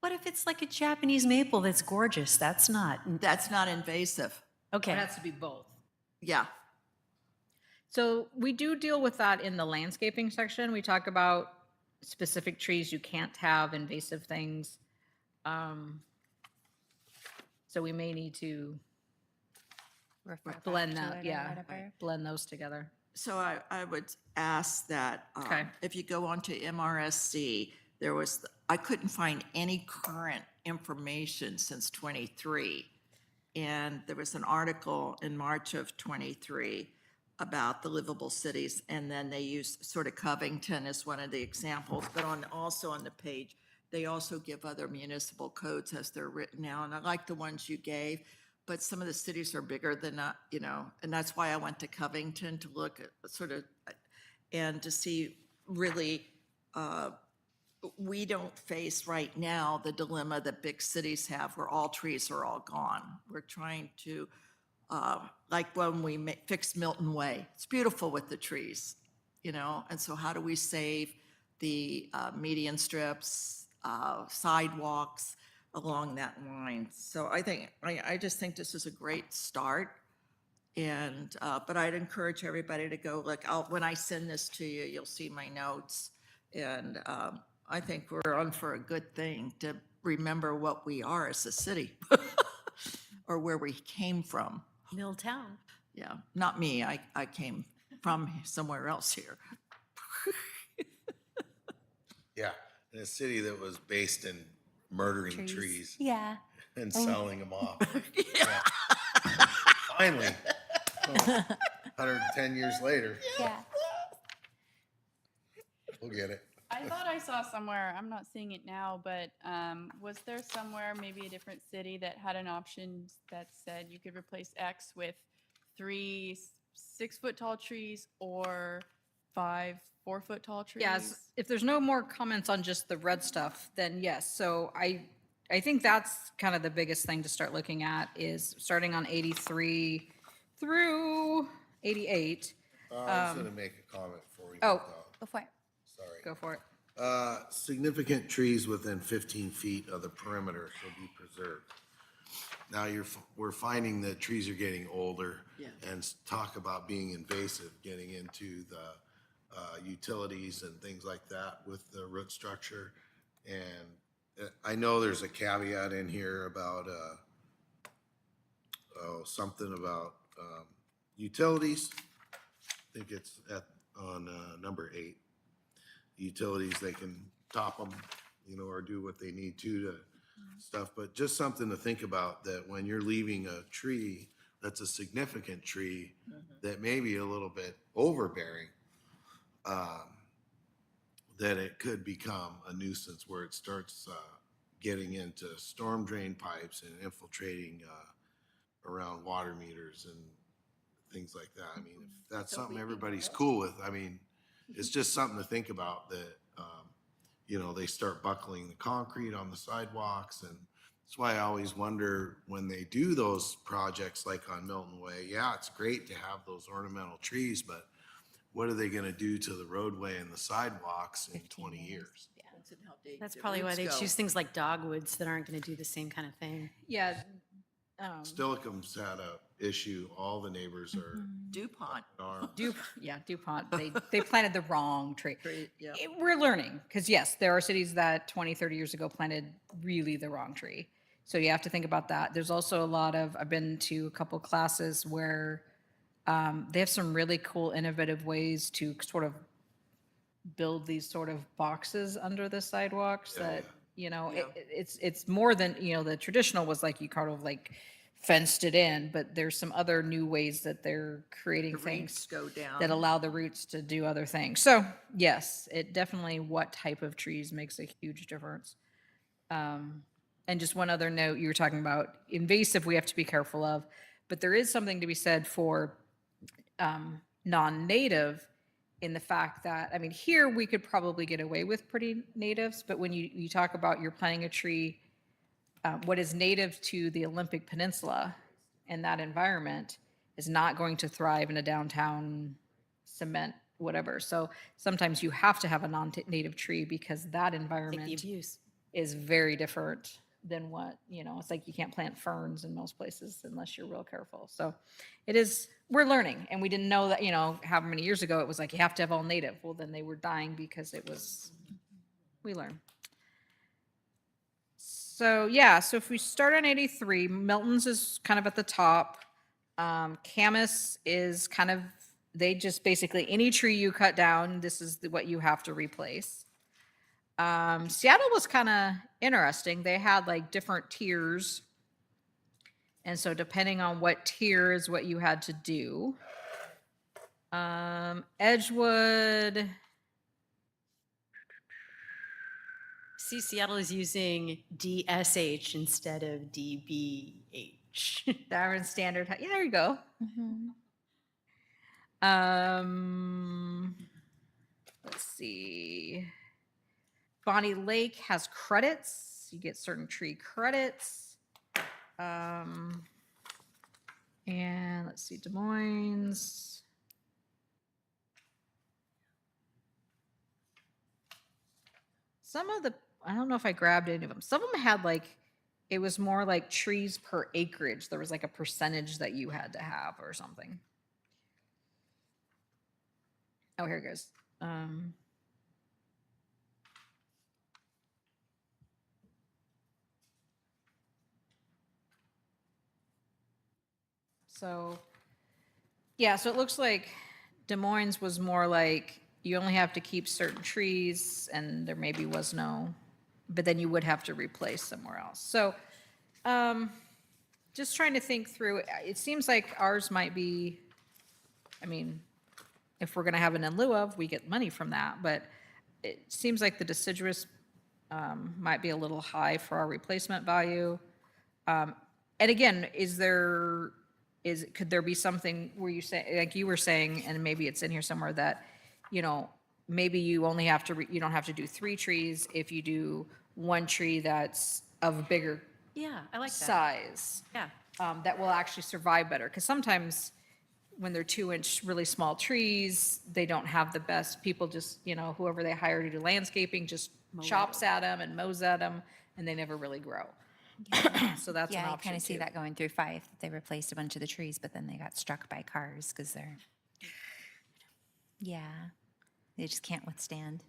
What if it's like a Japanese maple that's gorgeous? That's not. That's not invasive. It Okay. has to be both. Yeah, So we do deal with that in the landscaping section. We talk about specific trees you can't have, invasive things. So we may need to Refer back blend to that, it or yeah, whatever. blend those together. So I would ask that, Okay. if you go onto MRSC, I couldn't find any current information since '23. And there was an article in March of '23 about the livable cities, and then they used sort of Covington as one of the examples, but also on the page, they also give other municipal codes as they're written now, and I like the ones you gave, but some of the cities are bigger than, and that's why I went to Covington to look at sort of, and to see really, we don't face right now the dilemma that big cities have where all trees are all gone. We're trying to, like when we fixed Milton Way, it's beautiful with the trees, and so how do we save the median strips, sidewalks along that line? So I just think this is a great start. And, but I'd encourage everybody to go look. When I send this to you, you'll see my notes. And I think we're on for a good thing to remember what we are as a city or where we came from. Milltown. Yeah, not me. I came from somewhere else here. Yeah, in a city that was based in murdering trees Yeah. and selling them off. Yeah. Finally, 110 years later, Yeah. we'll get it. I thought I saw somewhere, I'm not seeing it now, but was there somewhere, maybe a different city that had an option that said you could replace X with 3 6-foot tall trees or 5 4-foot tall trees? Yes, if there's no more comments on just the red stuff, then yes. So I think that's kind of the biggest thing to start looking at is starting on 83 through 88. I was gonna make a comment before we Oh. moved on. Go for it. Sorry. Go for it. Significant trees within 15 feet of the perimeter shall be preserved. Now we're finding that trees are getting older. Yeah. And talk about being invasive, getting into the utilities and things like that with the root structure. And I know there's a caveat in here about, something about utilities. I think it's on number 8. Utilities, they can top them, or do what they need to stuff, but just something to think about, that when you're leaving a tree that's a significant tree that may be a little bit overbearing, that it could become a nuisance where it starts getting into storm drain pipes and infiltrating around water meters and things like that. I mean, if that's something everybody's cool with, I mean, it's just something to think about, that, they start buckling the concrete on the sidewalks. And that's why I always wonder when they do those projects like on Milton Way, yeah, it's great to have those ornamental trees, but what are they gonna do to the roadway and the sidewalks in 20 years? That's probably why they choose things like dogwoods that aren't going to do the same kind of thing. Yeah. Stillicum's had a issue, all the neighbors are. DuPont. DuPont, they planted the wrong tree. Yeah. We're learning, because yes, there are cities that 20, 30 years ago planted really the wrong tree. So you have to think about that. There's also a lot of, I've been to a couple classes where they have some really cool, innovative ways to sort of build these sort of boxes under the sidewalks that, it's more than, the traditional was like you kind of like fenced it in, but there's some other new ways that they're creating The things roots go down. that allow the roots to do other things. So yes, it definitely, what type of trees makes a huge difference. And just one other note, you were talking about invasive, we have to be careful of, but there is something to be said for non-native, in the fact that, I mean, here we could probably get away with pretty natives, but when you talk about you're planting a tree, what is native to the Olympic Peninsula and that environment is not going to thrive in a downtown cement, whatever. So sometimes you have to have a non-native tree because that Like the environment abuse. is very different than what, it's like you can't plant ferns in most places unless you're real careful. So we're learning, and we didn't know that, how many years ago it was like you have to have all native. Well, then they were dying because we learn. So yeah, so if we start on 83, Milton's is kind of at the top. Camas is kind of, they just basically, any tree you cut down, this is what you have to replace. Seattle was kind of interesting. They had like different tiers. And so depending on what tier is what you had to do. Edgewood, See, Seattle is using DSH instead of DBH. Darwin Standard, yeah, there you go. Let's see. Bonnie Lake has credits. You get certain tree credits. And let's see, Des Moines. Some of the, I don't know if I grabbed any of them. Some of them had like, it was more like trees per acreage. There was like a percentage that you had to have or something. Oh, here it goes. So, yeah, so it looks like Des Moines was more like you only have to keep certain trees and there maybe was no, but then you would have to replace somewhere else. So, just trying to think through, it seems like ours might be, I mean, if we're gonna have an in lieu of, we get money from that, but it seems like the deciduous might be a little high for our replacement value. And again, could there be something where you say, like you were saying, and maybe it's in here somewhere that, maybe you only have to, you don't have to do 3 trees if you do 1 tree that's of bigger Yeah, I like that. size. Yeah. That will actually survive better. Because sometimes when they're 2-inch really small trees, they don't have the best, people just, whoever they hire to do landscaping just chops at them and mows at them, and they never really grow. So that's an Yeah, you option kind of see too. that going through Fife, that they replaced a bunch of the trees, but then they got struck by cars because they just can't withstand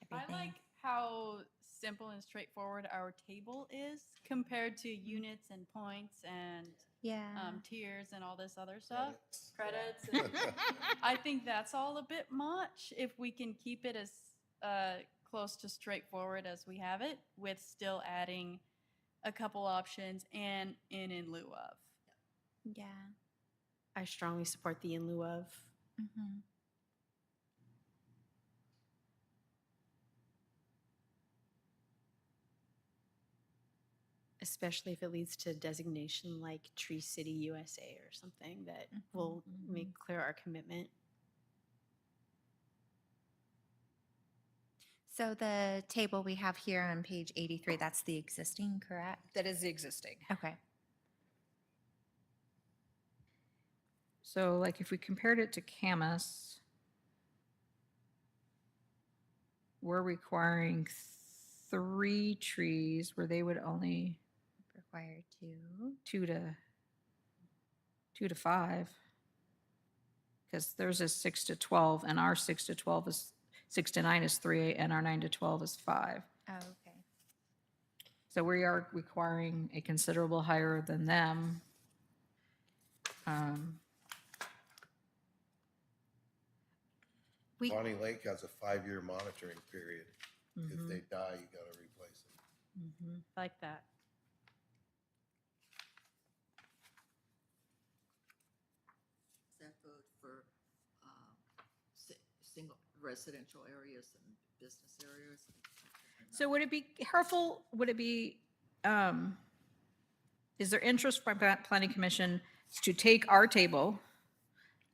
I everything. like how simple and straightforward our table is compared to units and points and Yeah. tiers and all this other stuff. Credits. and- I think that's all a bit much. If we can keep it as close to straightforward as we have it, with still adding a couple options and in lieu of. Yeah. I strongly support the in lieu of. Mhm. Especially if it leads to a designation like Tree City USA or something that will make clear our commitment. So the table we have here on page 83, that's the existing, correct? That is the existing. Okay. So like if we compared it to Camas, we're requiring 3 trees where they would only Required to. 2 to 5. Because theirs is 6 to 12 and our 6 to 12 is 6 to 9 is 3 and our 9 to 12 is 5. Oh, okay. So we are requiring a considerable higher than them. Bonnie Lake has a 5-year monitoring period. If they die, you gotta replace them. I like that. Is that vote for single residential areas and business areas? So would it be helpful, is there interest by planning commission to take our table,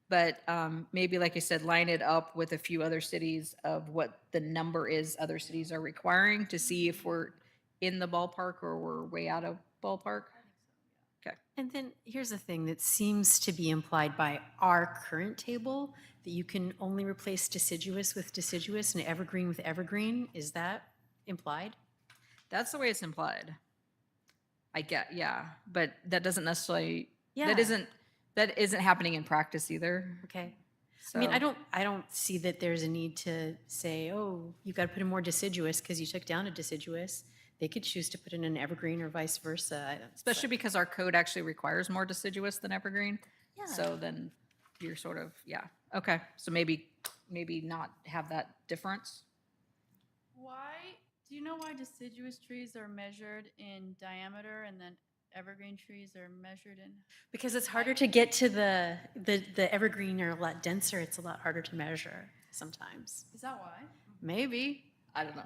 but maybe, like I said, line it up with a few other cities of what the number is other cities are requiring to see if we're in the ballpark or we're way out of ballpark? Okay. And then here's the thing that seems to be implied by our current table, that you can only replace deciduous with deciduous and evergreen with evergreen. Is that implied? That's the way it's implied. I get, yeah, but that doesn't necessarily, Yeah. that isn't happening in practice either. Okay. I mean, So- I don't see that there's a need to say, oh, you've got to put in more deciduous because you took down a deciduous. They could choose to put in an evergreen or vice versa. I don't- Especially because our code actually requires more deciduous than evergreen. Yeah. So then you're sort of, yeah, okay, so maybe not have that difference. Why, do you know why deciduous trees are measured in diameter and then evergreen trees are measured in? Because it's harder to get to the evergreen are a lot denser. It's a lot harder to measure sometimes. Is that why? Maybe. I don't know.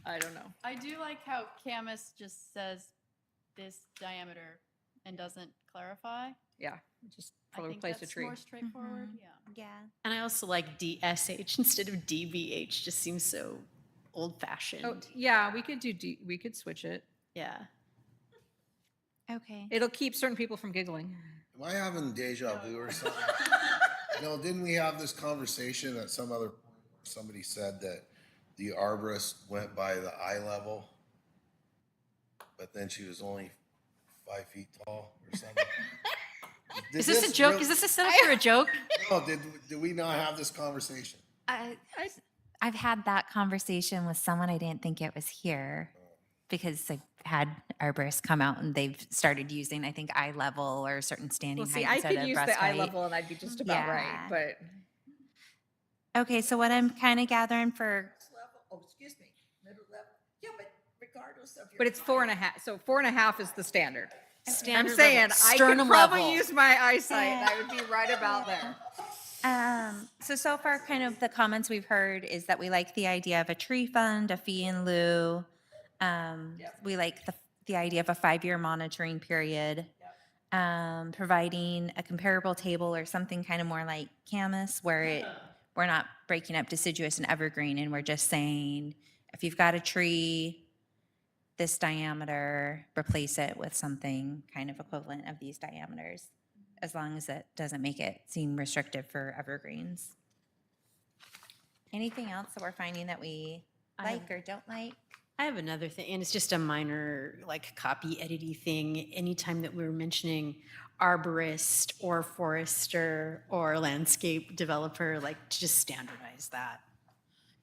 I don't know. I do like how Camus just says this diameter and doesn't clarify. Yeah, just I probably think replace a that's tree. more straightforward, yeah. Yeah. And I also like DSH instead of DBH. Just seems so old fashioned. Oh, yeah, we could we could switch it. Yeah. Okay. It'll keep certain people from giggling. Am I having deja vu or something? No, didn't we have this conversation at some other, somebody said that the arborist went by the eye level, but then she was only 5 feet tall or something? Is this a joke? Is this a setup for a joke? No, did we not have this conversation? I've had that conversation with someone. I didn't think it was here because I've had arborists come out and they've started using, I think, eye level or certain standing Well, see, height I instead could of use breast the eye height. level and I'd be just about right, Yeah. but Okay, so what I'm kind of gathering for, Level, oh, excuse me, middle level. Yeah, but regardless of your. but it's 4.5. So 4.5 is the standard. Standard I'm saying level, I could sternum probably level. use my eyesight and I would be right about there. so far, kind of the comments we've heard is that we like the idea of a tree fund, a fee in lieu. We like the idea of a 5-year monitoring period. Providing a comparable table or something kind of more like Camus where we're not breaking up deciduous and evergreen and we're just saying, if you've got a tree this diameter, replace it with something kind of equivalent of these diameters, as long as it doesn't make it seem restrictive for evergreens. Anything else that we're finding that we like or don't like? I have another thing, and it's just a minor, like, copy editing thing. Anytime that we're mentioning arborist or forester or landscape developer, like, to just standardize that.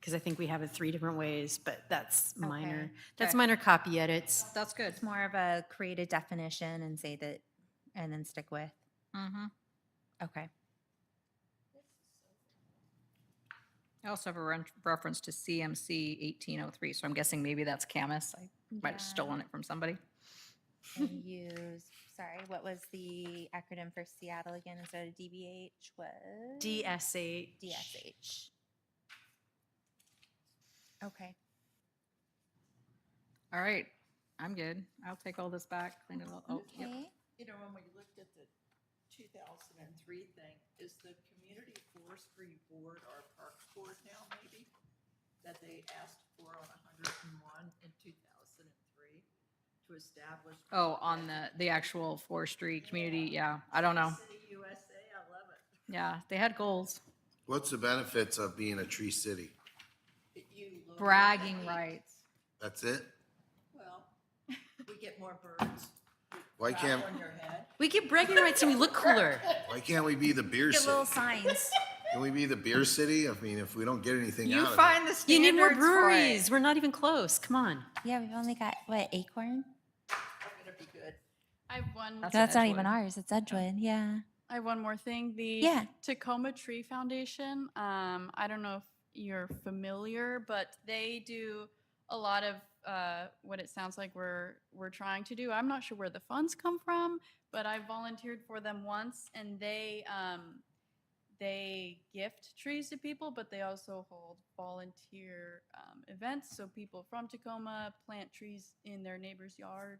Because I think we have it 3 different ways, but that's minor. Okay. That's Okay. minor copy edits. That's good. It's more of a create a definition and say that, and then stick with. Mm-hmm. Okay. I also have a reference to CMC 1803, so I'm guessing maybe that's Camus. I might have Yeah. stolen it from somebody. And use, sorry, what was the acronym for Seattle again instead of DBH was? DSH. DSH. Okay. All right, I'm good. I'll take all this back, clean it all. Oh, yep. Okay. You know, when we looked at the 2003 thing, is the Community Forestry Board or Parks Board now maybe? That they asked for on 101 in 2003 to establish. Oh, on the actual forestry community, yeah, I don't know. City USA, I love it. Yeah, they had goals. What's the benefits of being a tree city? Bragging rights. That's it? Well, we get more birds. Why can't, On your head. We get bragging rights and we look cooler. why can't we be the beer Get little city? signs. Can we be the beer city? I mean, if we don't get anything You out of it. find the You need more standards for it. breweries. We're not even close. Come on. Yeah, we've only got, what, Acorn? I'm gonna be good. I have one. That's That's not even Edgewood. ours, it's Edgewood, yeah. I have one more thing. The Yeah. Tacoma Tree Foundation. I don't know if you're familiar, but they do a lot of what it sounds like we're trying to do. I'm not sure where the funds come from, but I volunteered for them once, and they gift trees to people, but they also hold volunteer events. So people from Tacoma plant trees in their neighbor's yard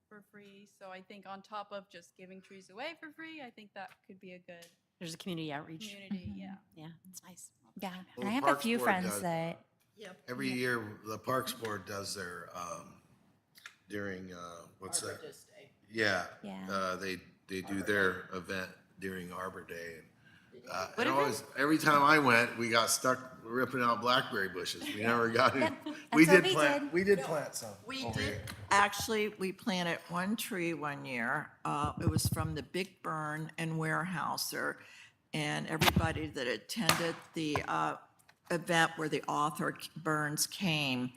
for free. So I think on top of just giving trees away for free, I think that could be a good There's a community outreach. community. Yeah. Yeah, it's nice. Yeah, Well, and the I have a Parks few Board friends does- that, Yep. Every year, the Parks Board does their, during, what's that? Arbor Day. Yeah. Yeah. They do their event during Arbor Day. It always, every time I went, we got stuck ripping out blackberry bushes. We never got it. We that's what did we plant, did. we did plant some. We over did, here. actually, we planted one tree one year. It was from the Big Burn in Warehouser. And everybody that attended the event where the author Burns came,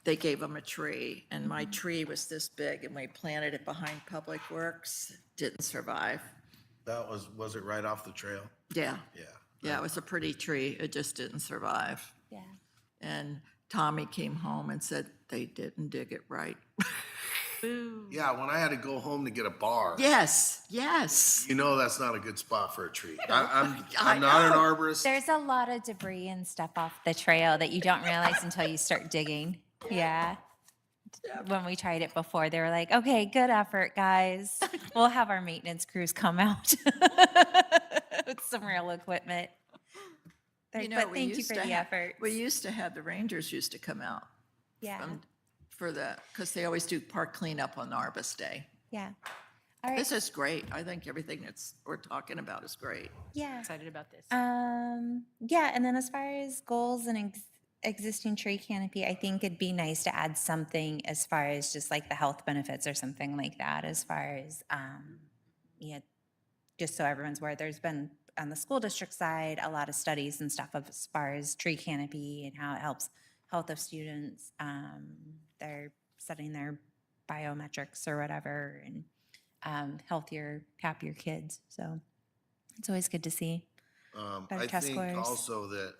they gave him a tree. And my tree was this big, and we planted it behind Public Works. Didn't survive. That was it right off the trail? Yeah, Yeah. yeah, it was a pretty tree. It just didn't survive. Yeah. And Tommy came home and said they didn't dig it right. Yeah, when I had to go home to get a bar. Yes, yes. You know that's not a good spot for a tree. I'm I not an know. arborist. There's a lot of debris and stuff off the trail that you don't realize until you start digging. Yeah. When we tried it before, they were like, okay, good effort, guys. We'll have our maintenance crews come out with some real equipment. You know, But we thank you used for to the have- effort. We used to have, the Rangers used to come out Yeah. for the, because they always do park cleanup on Arbus Day. Yeah. All right. This is great. I think everything we're talking about is great. Yeah. Excited about this. Yeah, and then as far as goals and existing tree canopy, I think it'd be nice to add something as far as just like the health benefits or something like that, as far as, yeah, just so everyone's aware, there's been on the school district side, a lot of studies and stuff as far as tree canopy and how it helps health of students. They're setting their biometrics or whatever and healthier, happier kids. So it's always good to see. Better I test think scores. also that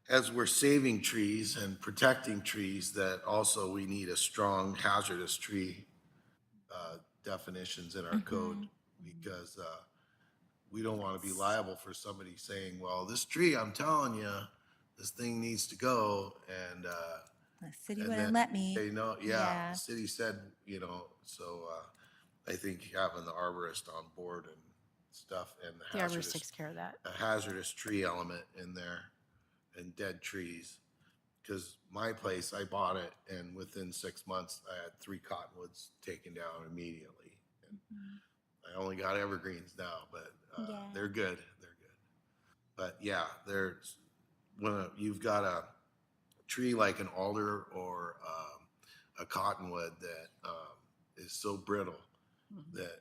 as we're saving trees and protecting trees, that also we need a strong hazardous tree definitions in our code, because we don't want to be liable for somebody saying, well, this tree, I'm telling you, this thing needs to go, and The city and wouldn't then let me. they know, Yeah. yeah, the city said, so I think having the arborist on board and stuff, and The the arborist hazardous, takes care of that. a hazardous tree element in there, and dead trees. Because my place, I bought it, and within 6 months, I had 3 cottonwoods taken down immediately. And I only got evergreens now, but Yeah. they're good. They're good. But yeah, when you've got a tree like an alder or a cottonwood that is so brittle that,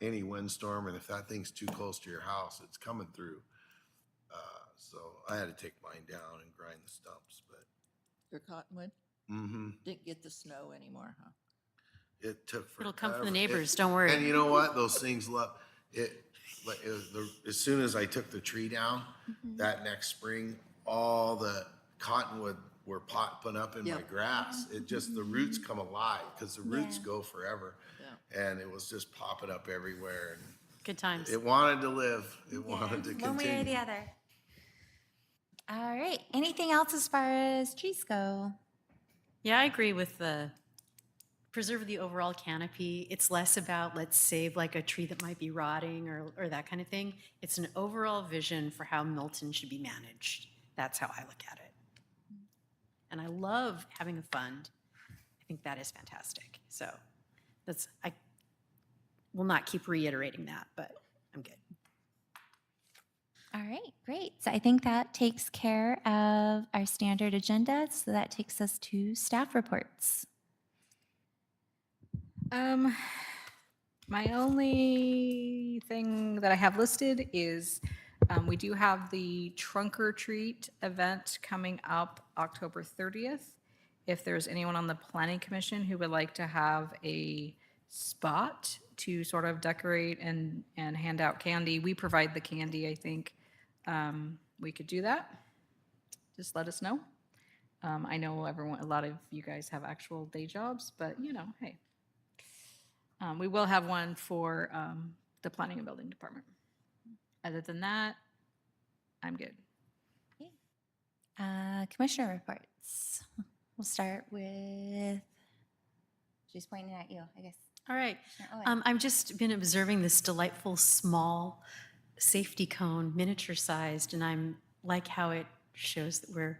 any windstorm, and if that thing's too close to your house, it's coming through. So I had to take mine down and grind the stumps, but Your cottonwood didn't get the snow anymore, huh? it took forever. It'll come from the It- neighbors, don't worry. And you know what? Those things love it. Like as soon as I took the tree down, that next spring, all the cottonwood were popping up in my Yep. grass. It just, the roots come alive because the roots Yeah. go forever. And it was just popping up everywhere, and Good times. it wanted to live. It wanted to One way or the continue. other. All right. Anything else as far as trees go? Yeah, I agree with the preserve the overall canopy. It's less about let's save like a tree that might be rotting or that kind of thing. It's an overall vision for how Milton should be managed. That's how I look at it. And I love having a fund. I think that is fantastic. So I will not keep reiterating that, but I'm good. All right, great. So I think that takes care of our standard agenda. So that takes us to staff reports. My only thing that I have listed is we do have the trunk or treat event coming up October 30th. If there's anyone on the planning commission who would like to have a spot to sort of decorate and hand out candy, we provide the candy, I think. We could do that. Just let us know. I know a lot of you guys have actual day jobs, but hey. We will have one for the planning and building department. Other than that, I'm good. Commissioner reports. We'll start with, she's pointing at you, I guess. All right. Commissioner Owen. I've just been observing this delightful small safety cone, miniature sized, and I'm like how it shows that we're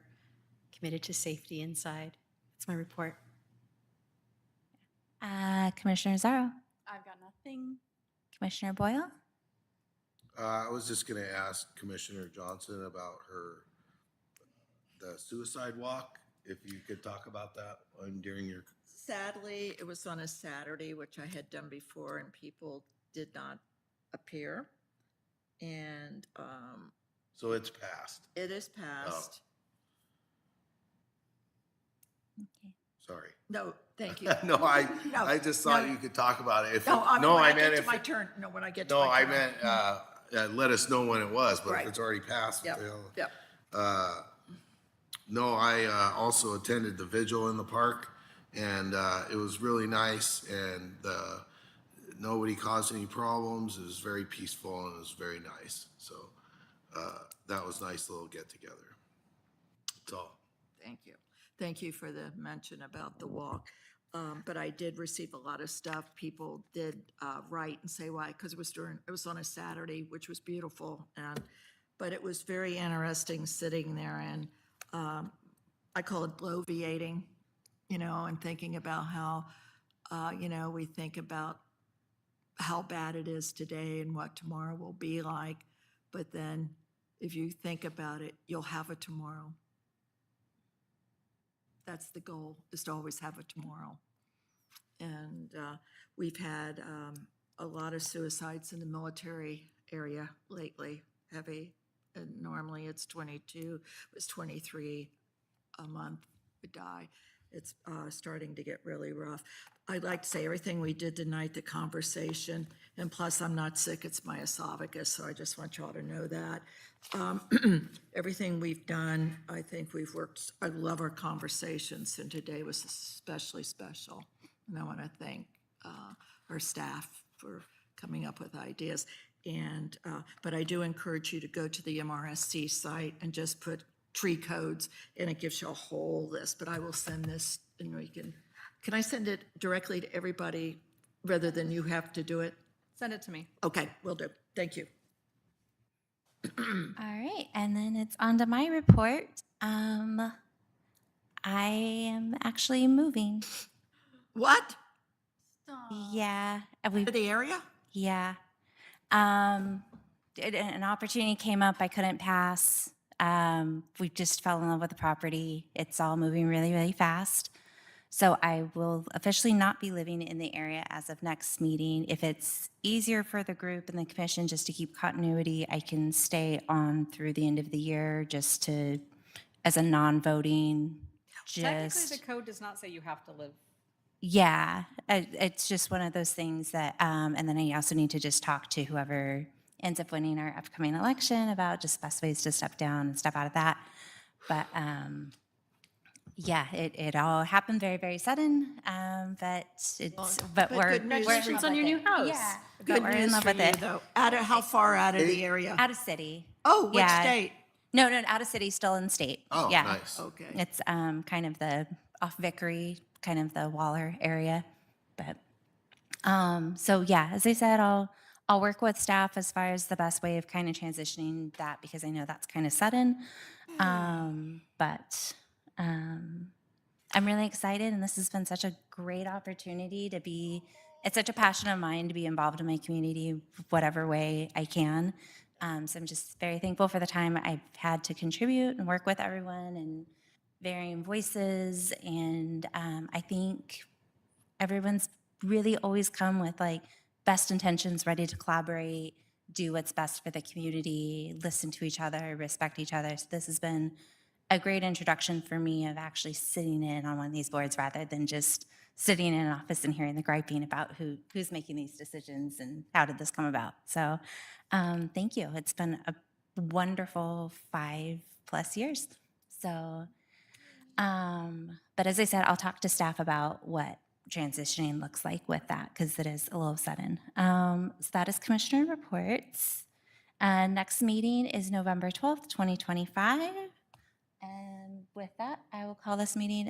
committed to safety inside. That's my report. Commissioner Zarro, I've got nothing. Commissioner Boyle, I was just gonna ask Commissioner Johnson about the suicide walk, if you could talk about that during your, Sadly, it was on a Saturday, which I had done before, and people did not appear. And so it's passed. it is passed. Okay. Sorry. No, thank you. No, I No, just thought no. you could talk about it. If No, I mean, no, when I I meant get to if, my turn, no, when I get to no, my I turn. meant, let us know when it was, but if Right. it's already passed. Yep, they'll- yep. No, I also attended the vigil in the park, and it was really nice, and nobody caused any problems. It was very peaceful, and it was very nice. So that was a nice little get-together. That's all. Thank you. Thank you for the mention about the walk. But I did receive a lot of stuff. People did write and say why, because it was on a Saturday, which was beautiful. But it was very interesting sitting there and I call it bloviating, and thinking about how, we think about how bad it is today and what tomorrow will be like. But then if you think about it, you'll have a tomorrow. That's the goal, is to always have a tomorrow. And we've had a lot of suicides in the military area lately, heavy. And normally it's 22, it was 23 a month would die. It's starting to get really rough. I'd like to say everything we did tonight, the conversation, and plus I'm not sick, it's my esophagus, so I just want y'all to know that. Everything we've done, I think we've worked, I love our conversations, and today was especially special. And I want to thank our staff for coming up with ideas. And, but I do encourage you to go to the MRSC site and just put tree codes, and it gives you a whole list. But I will send this, and we can I send it directly to everybody rather than you have to do it? Send it to me. Okay, will do. Thank you. All right, and then it's on to my report. I am actually moving. What? Yeah, we To the area? yeah. An opportunity came up I couldn't pass. We just fell in love with the property. It's all moving really, really fast. So I will officially not be living in the area as of next meeting. If it's easier for the group and the commission just to keep continuity, I can stay on through the end of the year just to, as a non-voting, Technically, just, the code does not say you have to live. yeah, it's just one of those things that, and then I also need to just talk to whoever ends up winning our upcoming election about just best ways to step down and step out of that. But yeah, it all happened very, very sudden. But but we're good news. we're in Congratulations love on your with new it. house. Yeah, but Good we're in news love for with you, it. though. How far out of the area? Out of city. Oh, which yeah. state? No, out of city, still in state. Oh, yeah. nice. Okay. It's kind of the off Vickery, kind of the Waller area. But so yeah, as I said, I'll work with staff as far as the best way of kind of transitioning that, because I know that's kind of sudden. But I'm really excited, and this has been such a great opportunity to be. It's such a passion of mine to be involved in my community, whatever way I can. So I'm just very thankful for the time I've had to contribute and work with everyone and varying voices. And I think everyone's really always come with like best intentions, ready to collaborate, do what's best for the community, listen to each other, respect each other. So this has been a great introduction for me of actually sitting in on one of these boards rather than just sitting in an office and hearing the griping about who's making these decisions and how did this come about. So thank you. It's been a wonderful 5+ years. So, but as I said, I'll talk to staff about what transitioning looks like with that, because it is a little sudden. So that is Commissioner reports. Next meeting is November 12th, 2025. And with that, I will call this meeting